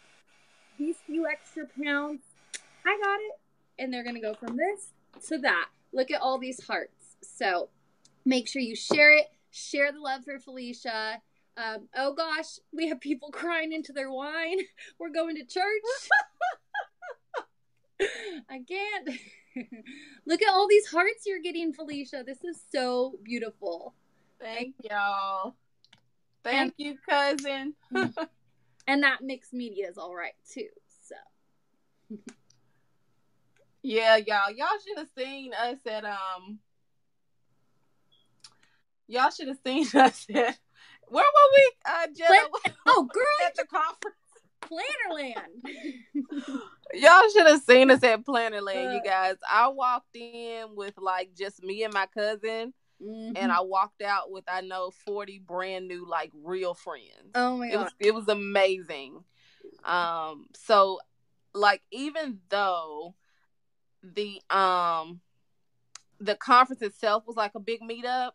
These few extra pounds, I got it. And they're going to go from this to that. Look at all these hearts. So make sure you share it. Share the love for Felicia. Oh gosh, we have people crying into their wine. We're going to church. I can't. Look at all these hearts you're getting, Felicia. This is so beautiful. Thank y'all. Thank you, cousin. And that mixed media is all right too. So yeah, y'all should have seen us at Y'all should have seen us at, where were we? Oh, girl, at the conference. Plannerland. Y'all should have seen us at Plannerland, you guys. I walked in with like just me and my cousin, and I walked out with 40 brand new like real friends. Oh my god, it was amazing. So like even though the conference itself was like a big meetup,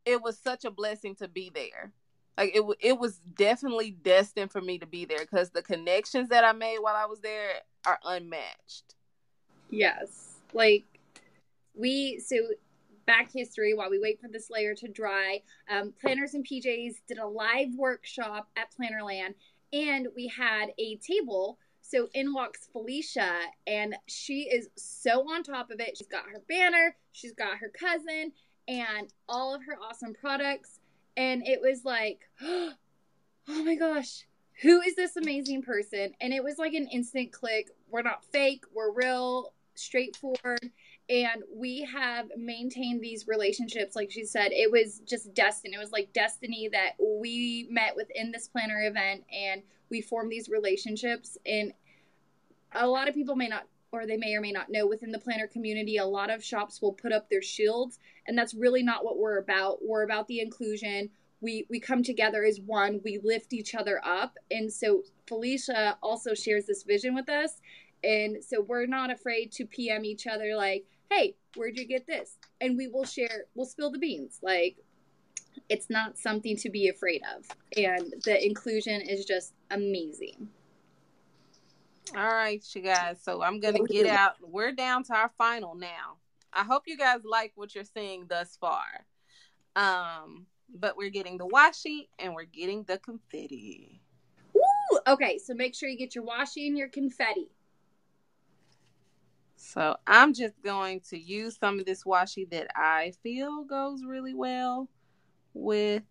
it was such a blessing to be there. Like it was definitely destined for me to be there because the connections that I made while I was there are unmatched. Yes. Like, so back history while we wait for this layer to dry, Planners and PJs did a live workshop at Plannerland, and we had a table. So in walks Felicia, and she is so on top of it. She's got her banner, she's got her cousin, and all of her awesome products. And it was like, oh my gosh, who is this amazing person? And it was like an instant click. We're not fake, we're real, straightforward, and we have maintained these relationships. Like she said, it was just destiny. It was like destiny that we met within this planner event, and we formed these relationships. And a lot of people may not, or they may or may not know, within the planner community, a lot of shops will put up their shields, and that's really not what we're about. We're about the inclusion. We come together as one. We lift each other up. And so Felicia also shares this vision with us. And so we're not afraid to PM each other like, hey, where'd you get this? And we will share, we'll spill the beans. Like, it's not something to be afraid of. And the inclusion is just amazing. All right, you guys. So I'm going to get out. We're down to our final now. I hope you guys like what you're seeing thus far. But we're getting the washi and we're getting the confetti. Woo! Okay, so make sure you get your washi and your confetti. So I'm just going to use some of this washi that I feel goes really well with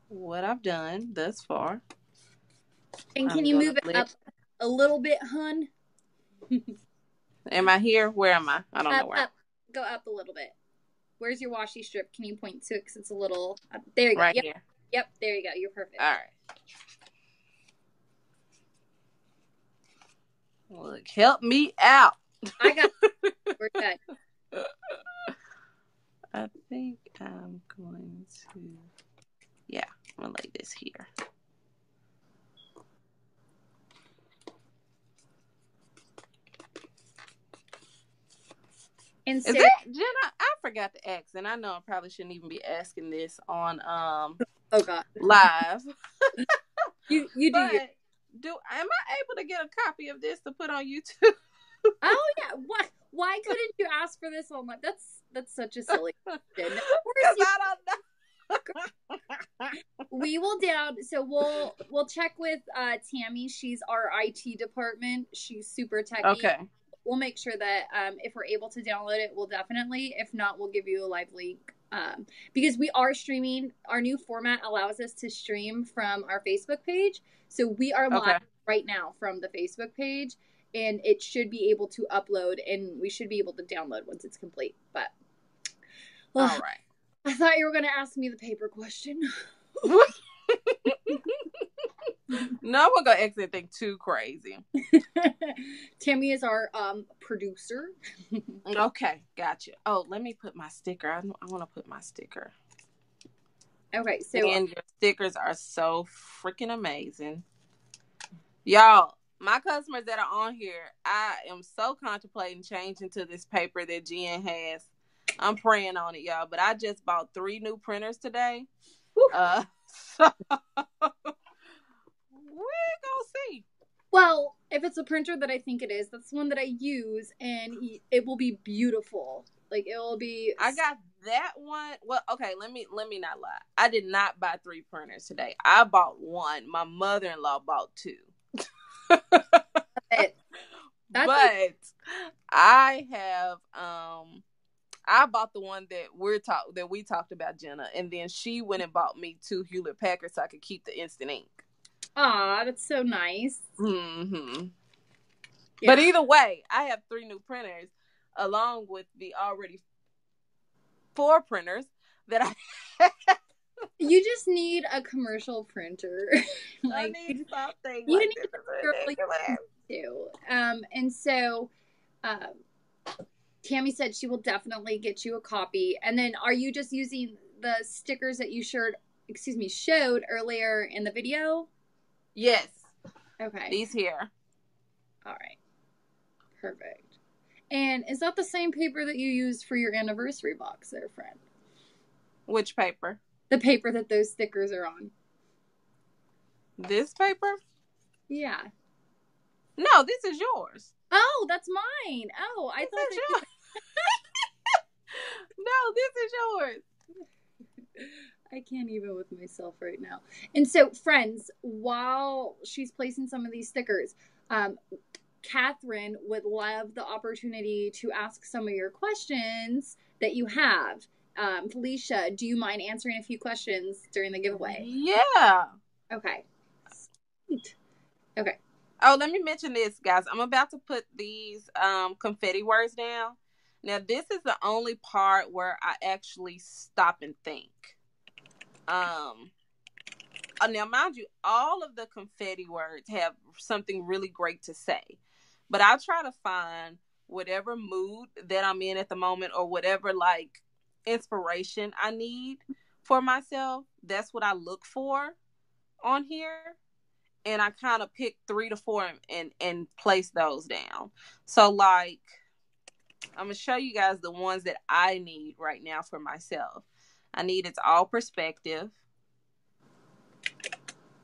what I've done thus far. And can you move it up a little bit, hun? Am I here? Where am I? I don't know where. Up. Go up a little bit. Where's your washi strip? Can you point to it? Because it's a little... there you go. Right yep. here. Yep, there you go. You're perfect. All right. Look, help me out. I got it. We're good. I think I'm going to... Yeah, I'm going to lay this here. And so, is that, Jenna? I forgot to ask, and I know I probably shouldn't even be asking this on oh god, live. you do. But am I able to get a copy of this to put on YouTube? Oh yeah, why couldn't you ask for this online? That's such a silly question. Because I don't know. We will so we'll check with Tammy. She's our IT department. She's super techy. Okay. We'll make sure that if we're able to download it, we'll definitely. If not, we'll give you a live link. Because we are streaming. Our new format allows us to stream from our Facebook page. So we are live right now from the Facebook page, and it should be able to upload, and we should be able to download once it's complete. But all right. I thought you were going to ask me the paper question. No, I'm going to ask anything too crazy. Tammy is our producer. Okay, gotcha. Oh, let me put my sticker. I want to put my sticker. Okay, so... And your stickers are so freaking amazing. Y'all, my customers that are on here, I am so contemplating changing to this paper that Jen has. I'm praying on it, y'all. But I just bought 3 new printers today. So we're gonna see. Well, if it's a printer that I think it is, that's one that I use, and it will be beautiful. Like, it will be... I got that one. Well, okay, let me not lie. I did not buy 3 printers today. I bought 1. My mother-in-law bought 2. But I have I bought the one that we talked about, Jenna, and then she went and bought me 2 Hewlett Packard so I could keep the instant ink. Aw, that's so nice. Mm-hmm. Yeah. But either way, I have 3 new printers along with the already 4 printers that I You just need a commercial printer. I need something. You like need this too. And so Tammy said she will definitely get you a copy. And then are you just using the stickers that you showed earlier in the video? Yes. Okay. These here. All right. Perfect. And is that the same paper that you used for your anniversary box there, friend? Which paper? The paper that those stickers are on. This paper? Yeah. No, this is yours. Oh, that's mine. Oh, I thought that yours. No, this is yours. I can't even with myself right now. And so, friends, while she's placing some of these stickers, Catherine would love the opportunity to ask some of your questions that you have. Felicia, do you mind answering a few questions during the giveaway? Yeah. Okay. Sweet. Okay. Oh, let me mention this, guys. I'm about to put these confetti words down. Now, this is the only part where I actually stop and think. Now, mind you, all of the confetti words have something really great to say. But I try to find whatever mood that I'm in at the moment or whatever, like, inspiration I need for myself. That's what I look for on here. And I kind of pick 3 to 4 and place those down. So, like, I'm going to show you guys the ones that I need right now for myself. I need it's all perspective.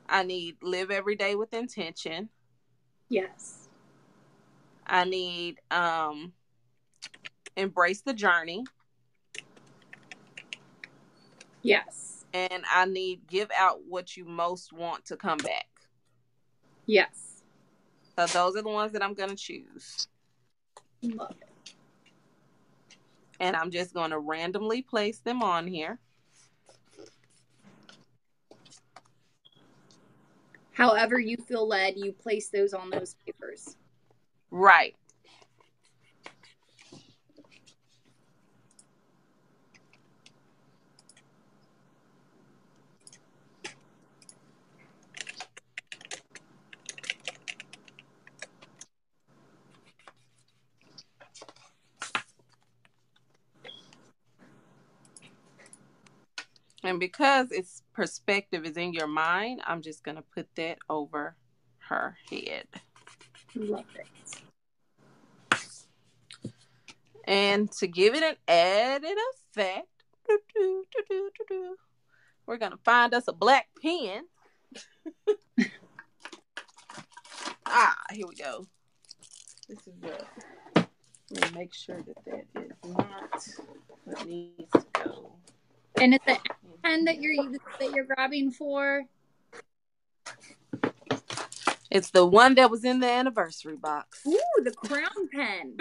I need live every day with intention. Yes. I need embrace the journey. Yes. And I need give out what you most want to come back. Yes. So those are the ones that I'm going to choose. Love it. And I'm just going to randomly place them on here. However you feel led, you place those on those papers. Right. And because its perspective is in your mind, I'm just going to put that over her head. Love it. And to give it an added effect, we're going to find us a black pen. Here we go. This is let me make sure that is not what needs to go. And it's the pen that you're grabbing for. It's the one that was in the anniversary box. Ooh, the crown pen.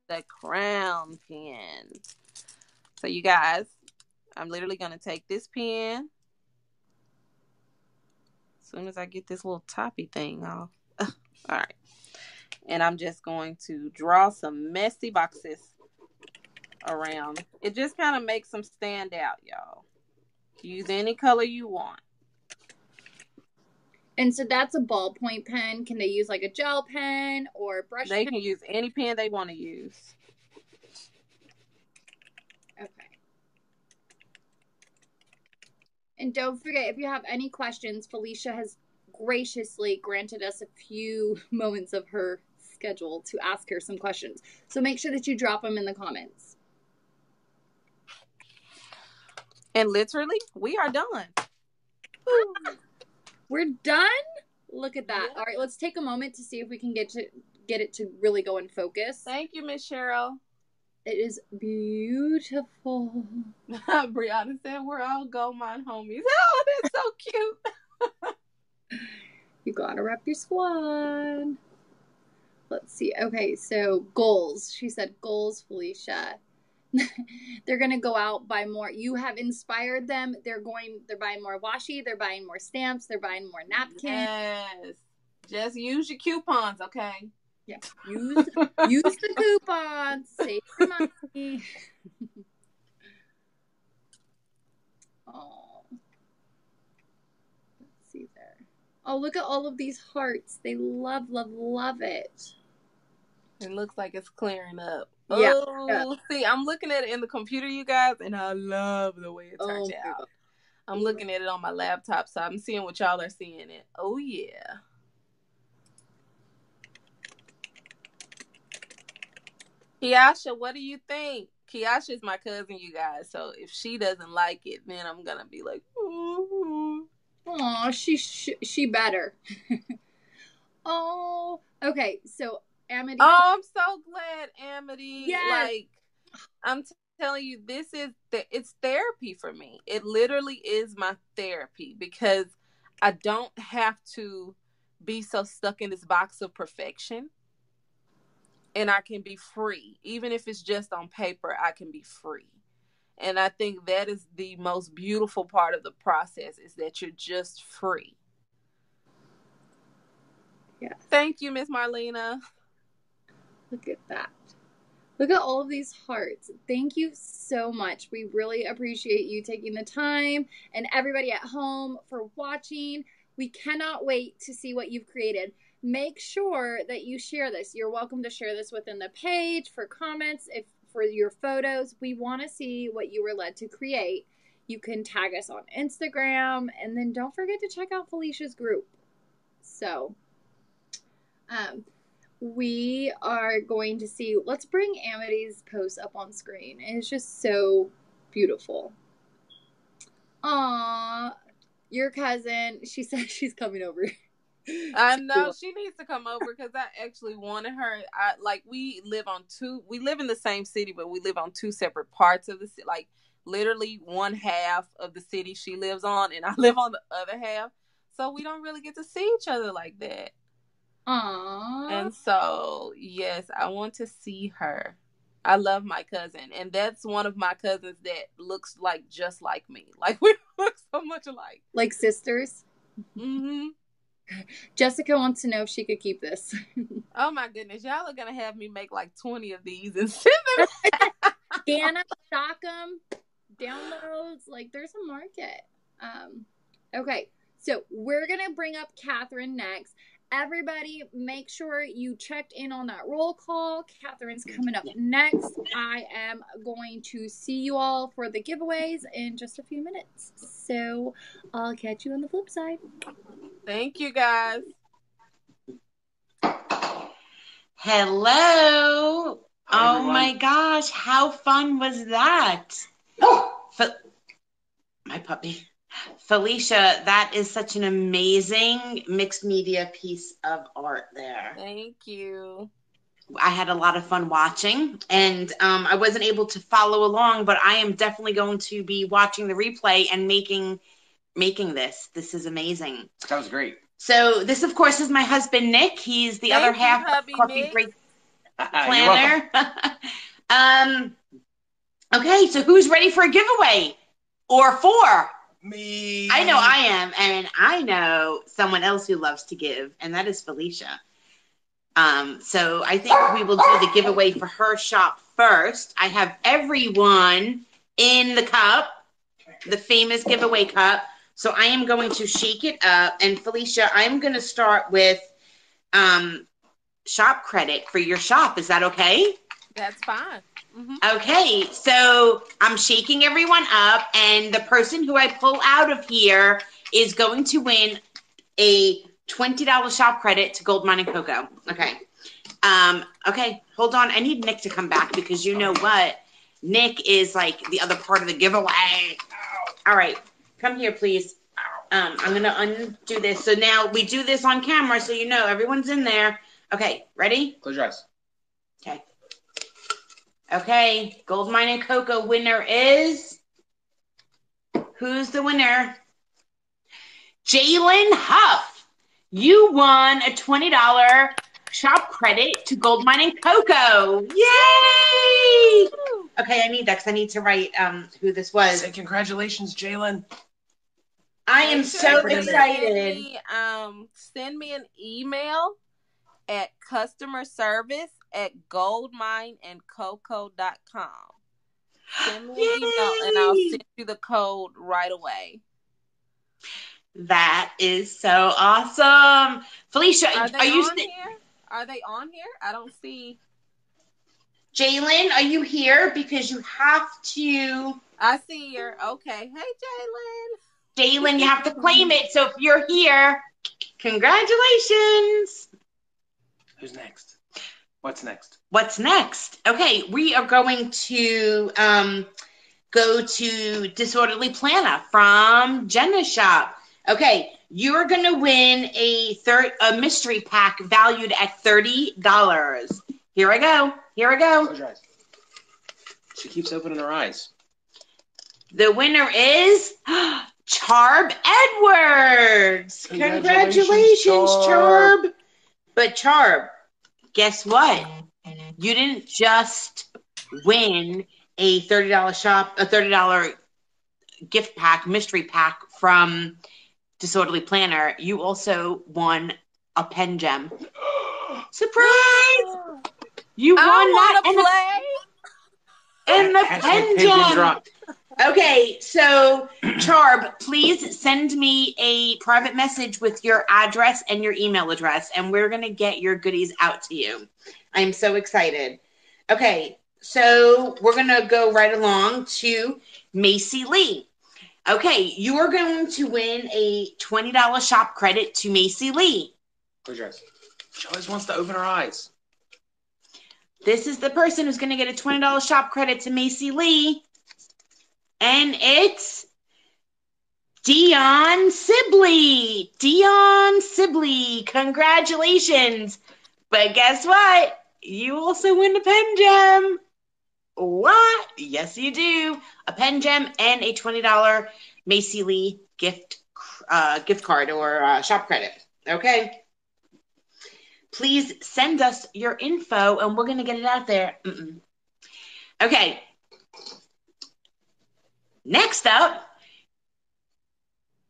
The crown pen. So you guys, I'm literally going to take this pen. As soon as I get this little toppy thing off. All right. And I'm just going to draw some messy boxes around. It just kind of makes them stand out, y'all. Use any color you want. And so that's a ballpoint pen. Can they use like a gel pen or brush They pen? can use any pen they want to use. Okay. And don't forget, if you have any questions, Felicia has graciously granted us a few moments of her schedule to ask her some questions. So make sure that you drop them in the comments. And literally, we are done. We're done? Look at that. Yeah. All right, let's take a moment to see if we can get it to really go in focus. Thank you, Miss Cheryl. It is beautiful. Brianna said we're all Goldmine homies. Oh, that's so cute. You gotta rep your squad. Let's see. Okay, so goals. She said goals, Felicia. They're gonna go out, buy more. You have inspired them. They're buying more washi, they're buying more stamps, they're buying more napkins. Yes. Just use your coupons, okay? Yeah. Use the coupons. Save your money. Oh. Let's see there. Oh, look at all of these hearts. They love it. It looks like it's clearing up. Yeah. Oh, see, I'm looking at it in the computer, you guys, and I love the way it turns out. I'm looking at it on my laptop, so I'm seeing what y'all are seeing it. Oh, yeah. Kiasha, what do you think? Kiasha's my cousin, you guys. So if she doesn't like it, then I'm gonna be like, mm-hmm. Oh, she better. Oh, okay. So Amity. Oh, I'm so glad, Amity. Yes. Like, I'm telling you, it's therapy for me. It literally is my therapy because I don't have to be so stuck in this box of perfection. And I can be free. Even if it's just on paper, I can be free. And I think that is the most beautiful part of the process, is that you're just free. Yeah. Thank you, Miss Marlena. Look at that. Look at all of these hearts. Thank you so much. We really appreciate you taking the time, and everybody at home for watching. We cannot wait to see what you've created. Make sure that you share this. You're welcome to share this within the page for comments, for your photos. We want to see what you were led to create. You can tag us on Instagram, and then don't forget to check out Felicia's group. So, we are going to see, let's bring Amity's post up on screen. It's just so beautiful. Aww, your cousin, she said she's coming over. I know she needs to come over because I actually wanted her. We live in the same city, but we live on two separate parts of the city. Like literally one half of the city she lives on, and I live on the other half. So we don't really get to see each other like that. Aww. And so, yes, I want to see her. I love my cousin, and that's one of my cousins that looks like just like me. Like we look so much alike, like sisters. Mm-hmm. Jessica wants to know if she could keep this. Oh my goodness, y'all are gonna have me make like 20 of these and send them. Scan them, stock them, downloads. Like there's a market. Okay, so we're gonna bring up Catherine next. Everybody, make sure you checked in on that roll call. Catherine's coming up next. I am going to see you all for the giveaways in just a few minutes. So I'll catch you on the flip side. Thank you, guys. Hello. Oh my gosh, how fun was that? My puppy. Felicia, that is such an amazing mixed media piece of art there. Thank you. I had a lot of fun watching, and I wasn't able to follow along, but I am definitely going to be watching the replay and making this. This is amazing. That was great. So this, of course, is my husband, Nick. He's the other half of Coffee Break Planner. Okay, so who's ready for a giveaway? Or for? Me. I know I am, and I know someone else who loves to give, and that is Felicia. So I think we will do the giveaway for her shop first. I have everyone in the cup, the famous giveaway cup. So I am going to shake it up, and Felicia, I'm going to start with shop credit for your shop. Is that okay? That's fine. Mm-hmm. Okay, so I'm shaking everyone up, and the person who I pull out of here is going to win a $20 shop credit to Goldmine Coco. Okay. Okay, hold on. I need Nick to come back because you know what? Nick is like the other part of the giveaway. All right, come here, please. I'm going to undo this. So now we do this on camera so you know everyone's in there. Okay, ready? Close your eyes. Okay. Okay, Goldmine Coco winner is... Who's the winner? Jalen Huff. You won a $20 shop credit to Goldmine Coco. Yay! Okay, I need that because I need to write who this was. Say congratulations, Jalen. I am so excited. Send me an email at customerservice@goldmineandcoco.com. Send me an email and I'll send you the code right away. That is so awesome. Felicia, are you on here? Are they on here? I don't see. Jalen, are you here? Because you have to. I see her. Okay. Hey, Jalen. Jalen, you have to claim it. So if you're here, congratulations. Who's next? What's next? What's next? Okay, we are going to go to Disorderly Planner from Jenna's shop. Okay, you are going to win a mystery pack valued at $30. Here I go. Close your eyes. She keeps opening her eyes. The winner is Charb Edwards. Congratulations, Charb. But Charb, guess what? You didn't just win a $30 gift pack, mystery pack from Disorderly Planner. You also won a pen gem. Surprise! You won that and the pen gem. Okay, so Charb, please send me a private message with your address and your email address, and we're going to get your goodies out to you. I'm so excited. Okay, so we're going to go right along to Macy Lee. Okay, you are going to win a $20 shop credit to Macy Lee. Close your eyes. She always wants to open her eyes. This is the person who's going to get a $20 shop credit to Macy Lee. And it's Dion Sibley. Dion Sibley, congratulations. But guess what? You also win a pen gem. What? Yes, you do. A pen gem and a $20 Macy Lee gift card or shop credit. Okay? Please send us your info, and we're going to get it out there. Okay. Next up,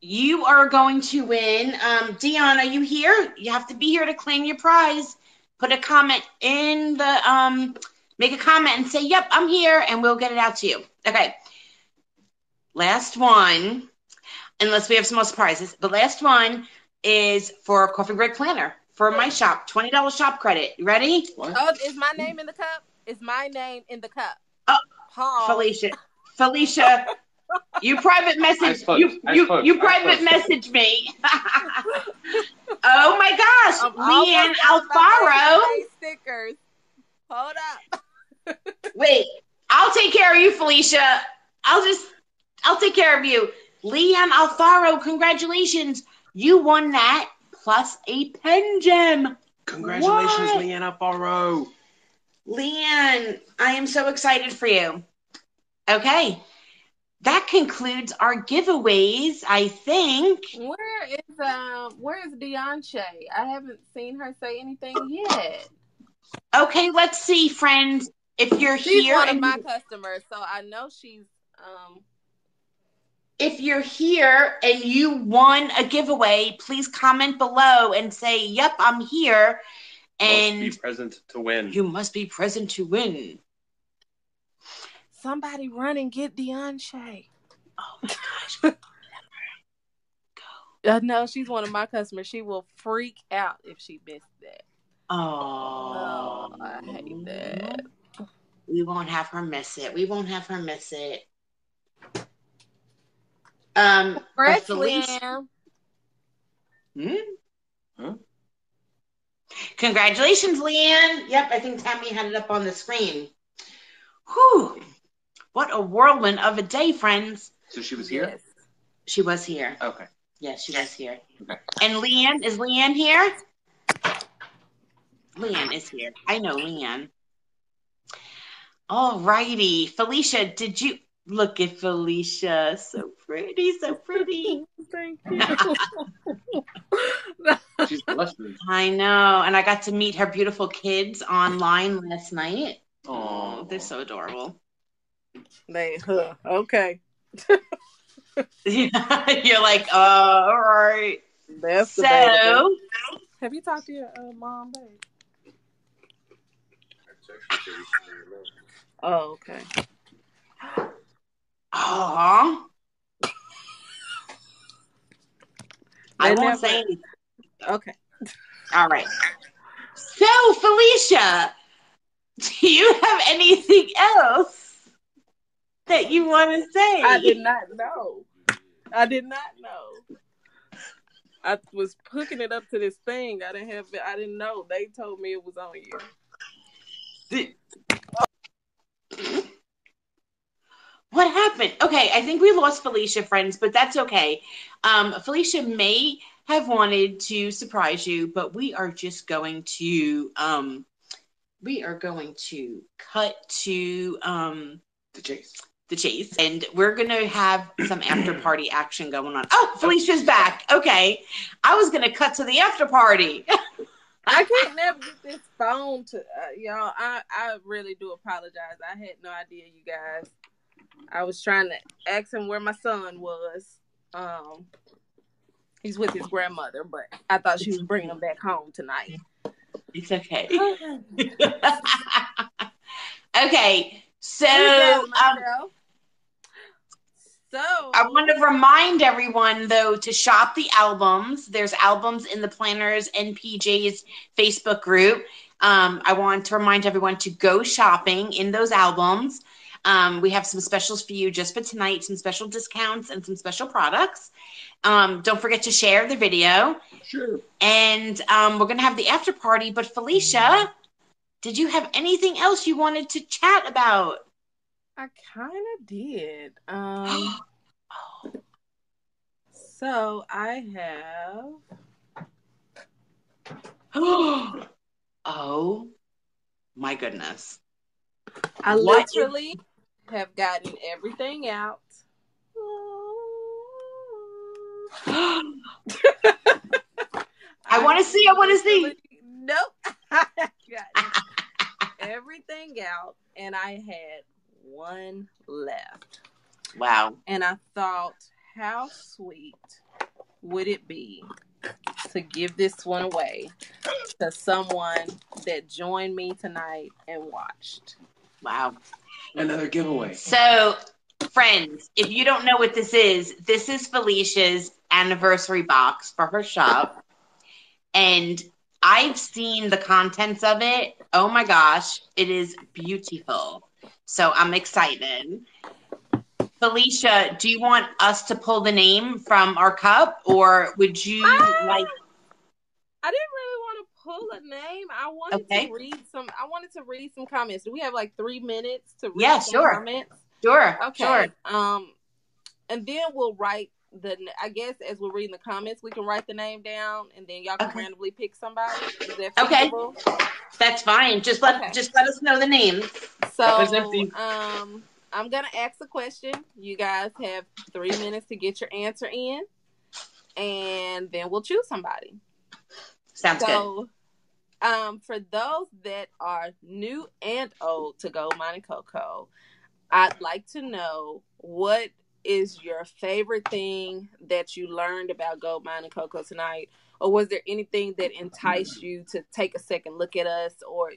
you are going to win. Dion, are you here? You have to be here to claim your prize. Put a comment in the, make a comment and say, yep, I'm here, and we'll get it out to you. Okay. Last one, unless we have some more surprises. The last one is for Coffee Break Planner for my shop. $20 shop credit. You ready? What? Oh, is my name in the cup? Is my name in the cup? Oh, Pause. Felicia, you private message you private message me. Oh my gosh, Leanne Alfaro. Stickers. Hold up. Wait, I'll take care of you, Felicia. I'll take care of you. Leanne Alfaro, congratulations. You won that plus a pen gem. Congratulations, what? Leanne Alfaro. Leanne, I am so excited for you. Okay. That concludes our giveaways, I think. Where's Deonche? I haven't seen her say anything yet. Okay, let's see, friends. If you're she's here, one of my customers, so I know she's. If you're here and you won a giveaway, please comment below and say, "Yep, I'm here." And must be present to win. You must be present to win. Somebody run and get Deonche. Oh my gosh. Go. No, she's one of my customers. She will freak out if she missed that. Oh, I hate that. We won't have her miss it. Leanne. Congratulations, Leanne. Yep, I think Tammy had it up on the screen. Whew. What a whirlwind of a day, friends. So she was here? Yes. She was here. Okay. Yes, she was here. Okay. And Leanne, is Leanne here? Leanne is here. I know Leanne. All righty. Felicia, did you look at Felicia? So pretty, so pretty. Thank you. She's blushing. I know. And I got to meet her beautiful kids online last night. Oh, they're so adorable. Okay. You're like, all right. That's so. Have you talked to your mom, babe? Oh, okay. Aww. I won't say anything. Okay. All right. So, Felicia, do you have anything else that you want to say? I did not know. I was hooking it up to this thing. I didn't know. They told me it was on you. What happened? Okay, I think we lost Felicia, friends, but that's okay. Felicia may have wanted to surprise you, but we are just going to cut to the chase, and we're gonna have some after party action going on. Oh, Felicia's back. Okay, I was gonna cut to the after party. I can't never get this phone to y'all. I really do apologize. I had no idea, you guys. I was trying to ask him where my son was. He's with his grandmother, but I thought she was bringing him back home tonight. It's okay. Okay, so I want to remind everyone, though, to shop the albums. There's albums in the Planners and PJs Facebook group. I want to remind everyone to go shopping in those albums. We have some specials for you just for tonight, some special discounts and some special products. Don't forget to share the video. Sure. And we're going to have the after party. But Felicia, did you have anything else you wanted to chat about? I kind of did. So I have. Oh my goodness! I literally have gotten everything out. I want to see. Nope. I got everything out, and I had one left. Wow. And I thought, how sweet would it be to give this one away to someone that joined me tonight and watched. Wow. Another giveaway. So, friends, if you don't know what this is Felicia's anniversary box for her shop. And I've seen the contents of it. Oh my gosh, it is beautiful. So I'm excited. Felicia, do you want us to pull the name from our cup, or would you like? I didn't really want to pull a name. I wanted to read some. I wanted to read some comments. Do we have like 3 minutes to read some comments? Sure. Okay. Sure. And then we'll write I guess as we're reading the comments, we can write the name down, and then y'all can randomly pick somebody. Is that feasible? Okay. That's fine. Just let us know the name. So, I'm going to ask a question. You guys have 3 minutes to get your answer in, and then we'll choose somebody. Sounds good. For those that are new and old to Goldmine Coco, I'd like to know, what is your favorite thing that you learned about Goldmine Coco tonight? Or was there anything that enticed you to take a second look at us, or,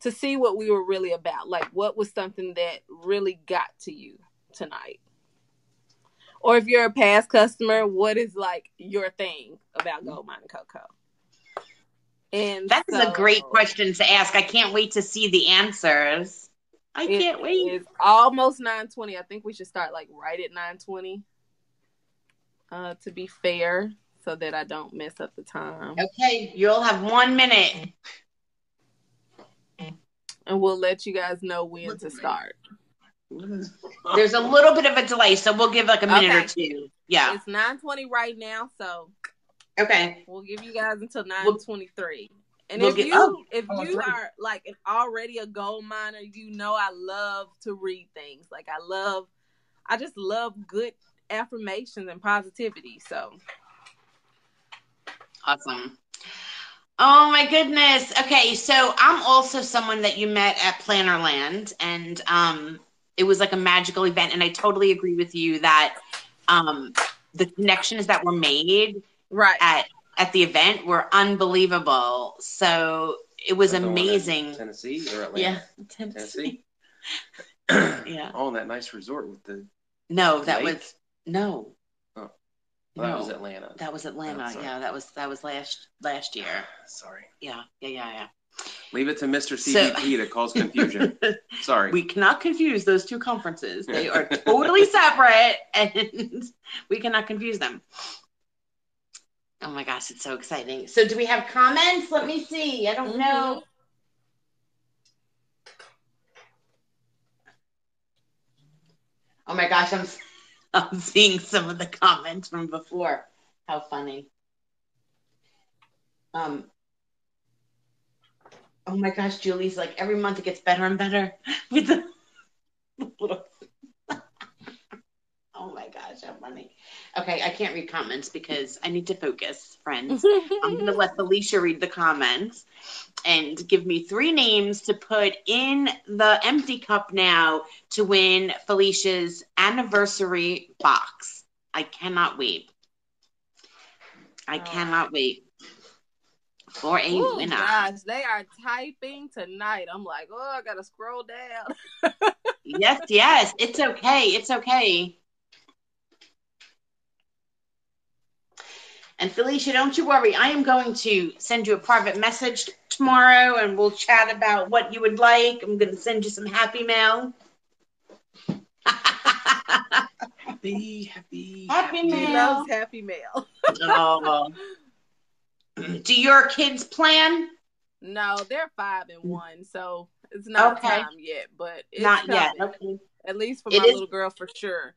to see what we were really about? Like, what was something that really got to you tonight? Or if you're a past customer, what is like your thing about Goldmine Coco? And that is a great question to ask. I can't wait to see the answers. I can't wait. It's almost 9:20. I think we should start like right at 9:20. To be fair, so that I don't mess up the time. Okay, you'll have 1 minute. And we'll let you guys know when to start. There's a little bit of a delay, so we'll give like a minute or two. Yeah. It's 9:20 right now, so we'll give you guys until 9:23. And if you are like already a gold miner, I love to read things. Like I just love good affirmations and positivity. So awesome. Oh my goodness. Okay, so I'm also someone that you met at Plannerland, and it was like a magical event, and I totally agree with you that the connections that were made at the event were unbelievable. So it was amazing. Tennessee or Atlanta? Yeah, Tennessee. Yeah. Oh, that nice resort with the that lake? was no. Oh, well, that was Atlanta. That was Atlanta. Oh, yeah, that was last year. Sorry. Yeah. Leave it to Mr. CBP to cause confusion. Sorry. We cannot confuse those two conferences. They are totally separate, and we cannot confuse them. Oh my gosh, it's so exciting. So do we have comments? Let me see. I don't know. Oh my gosh, I'm seeing some of the comments from before. How funny. Oh my gosh, Julie's like, every month it gets better and better with the little. Oh my gosh, how funny. Okay, I can't read comments because I need to focus, friends. I'm going to let Felicia read the comments and give me 3 names to put in the empty cup now to win Felicia's anniversary box. I cannot wait. I cannot wait for a winner. Gosh, they are typing tonight. I'm like, oh, I got to scroll down. Yes. It's okay. It's okay. And Felicia, don't you worry. I am going to send you a private message tomorrow and we'll chat about what you would like. I'm going to send you some happy mail. Happy mail. She loves happy mail. Oh. Do your kids plan? No, they're 5 and 1, so it's not time yet, but it's not coming. yet. Okay. At least for my little girl, for sure.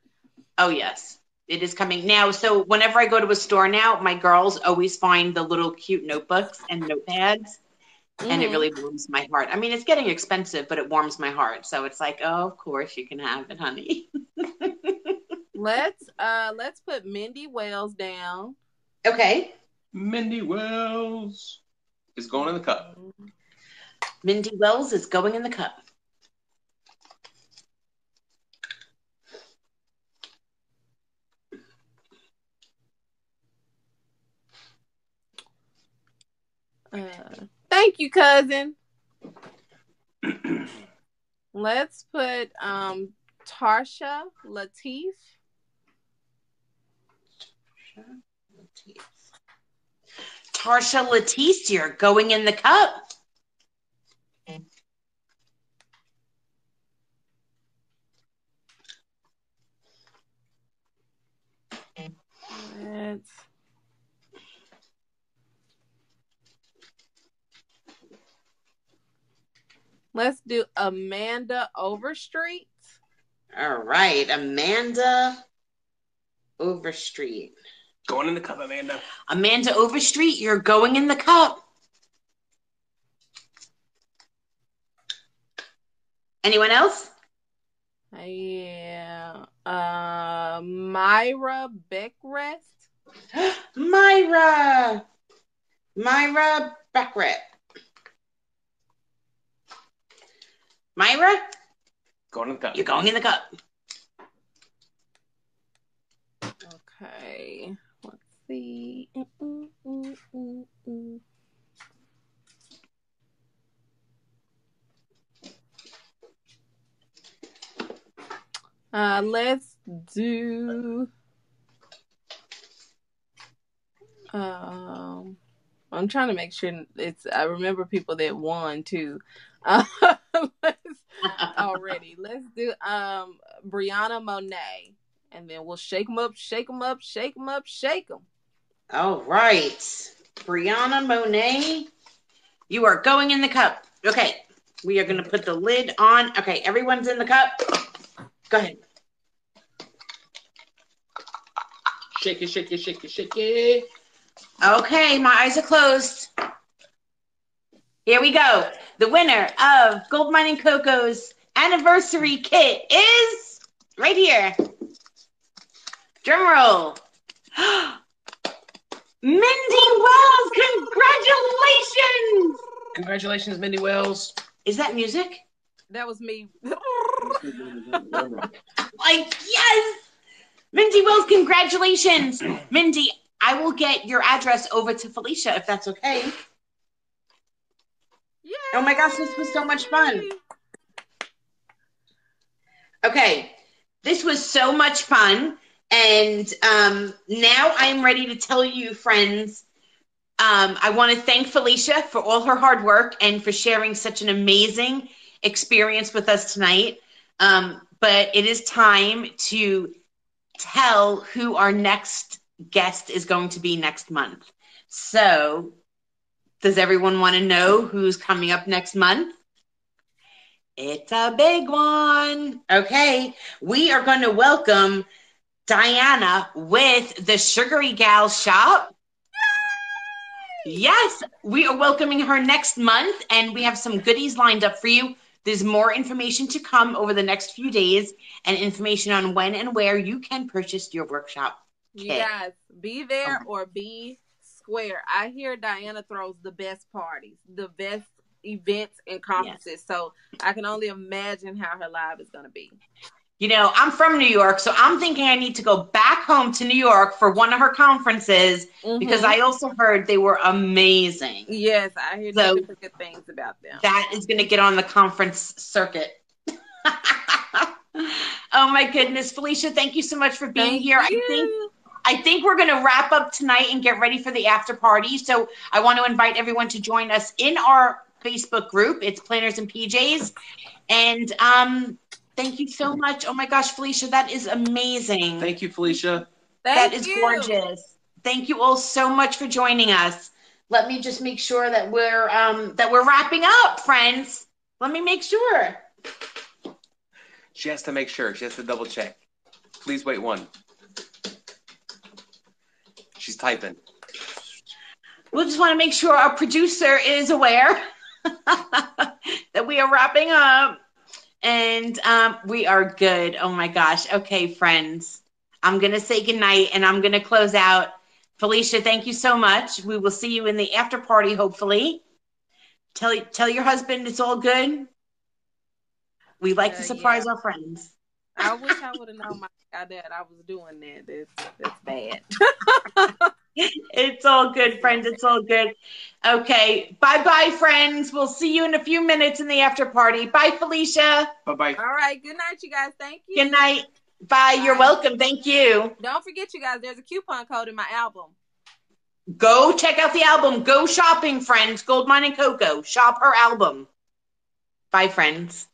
Oh, yes. It is coming now. So whenever I go to a store now, my girls always find the little cute notebooks and notepads. And it really warms my heart. I mean, it's getting expensive, but it warms my heart. So it's like, oh, of course you can have it, honey. Let's put Mindy Wells down. Okay. Mindy Wells is going in the cup. Mindy Wells is going in the cup. Thank you, cousin. Let's put Tarsha Lateef. Tarsha Leticia going in the cup. Let's do Amanda Overstreet. All right, Amanda Overstreet. Going in the cup, Amanda. Amanda Overstreet, you're going in the cup. Anyone else? Yeah. Myra Beckrest. Myra Beckrett. Myra? Going in the cup. You're going in the cup. Okay. Let's see. Let's do I'm trying to make sure I remember people that won too. Already. Let's do Brianna Monet. And then we'll shake them up, shake them up, shake them up, shake them. All right. Brianna Monet, you are going in the cup. Okay. We are going to put the lid on. Okay. Everyone's in the cup. Go ahead. Shake it, shake it, shake it, shake it. Okay. My eyes are closed. Here we go. The winner of Goldmine Coco's anniversary kit is right here. Drum roll. Mindy Wells, congratulations! Congratulations, Mindy Wells. Is that music? That was me. Like, yes! Mindy Wells, congratulations! Mindy, I will get your address over to Felicia if that's okay. Yay! Oh my gosh, this was so much fun. Okay, this was so much fun. And now I'm ready to tell you, friends, I want to thank Felicia for all her hard work and for sharing such an amazing experience with us tonight. But it is time to tell who our next guest is going to be next month. So, does everyone want to know who's coming up next month? It's a big one. Okay, we are going to welcome Diana with the Sugary Gal Shop. Yes, we are welcoming her next month, and we have some goodies lined up for you. There's more information to come over the next few days and information on when and where you can purchase your workshop kit. You guys, be there or be square. I hear Diana throws the best parties, the best events and conferences. Yes. So I can only imagine how her live is going to be. You know, I'm from New York, so I'm thinking I need to go back home to New York for one of her conferences because I also heard they were amazing. Yes, I hear nothing but good things about them. That is going to get on the conference circuit. Oh my goodness, Felicia, thank you so much for being here. I think we're going to wrap up tonight and get ready for the after party. So I want to invite everyone to join us in our Facebook group. It's Planners and PJs. And thank you so much. Oh my gosh, Felicia, that is amazing. Thank you, Felicia. That is gorgeous. Thank you all so much for joining us. Let me just make sure that we're wrapping up, friends. Let me make sure. She has to make sure. She has to double check. Please wait one. She's typing. We'll just want to make sure our producer is aware that we are wrapping up. And we are good. Oh, my gosh. Okay, friends. I'm going to say goodnight, and I'm going to close out. Felicia, thank you so much. We will see you in the after party, hopefully. Tell your husband it's all good. We like to surprise our friends. I wish I would have known my dad I was doing that. That's bad. It's all good, friends. It's all good. Okay. Bye-bye, friends. We'll see you in a few minutes in the after party. Bye, Felicia. Bye-bye. All right. Good night, you guys. Thank you. Good night. Bye. You're welcome. Thank you. Don't forget, you guys, there's a coupon code in my album. Go check out the album. Go shopping, friends. Goldmine Coco. Shop her album. Bye, friends.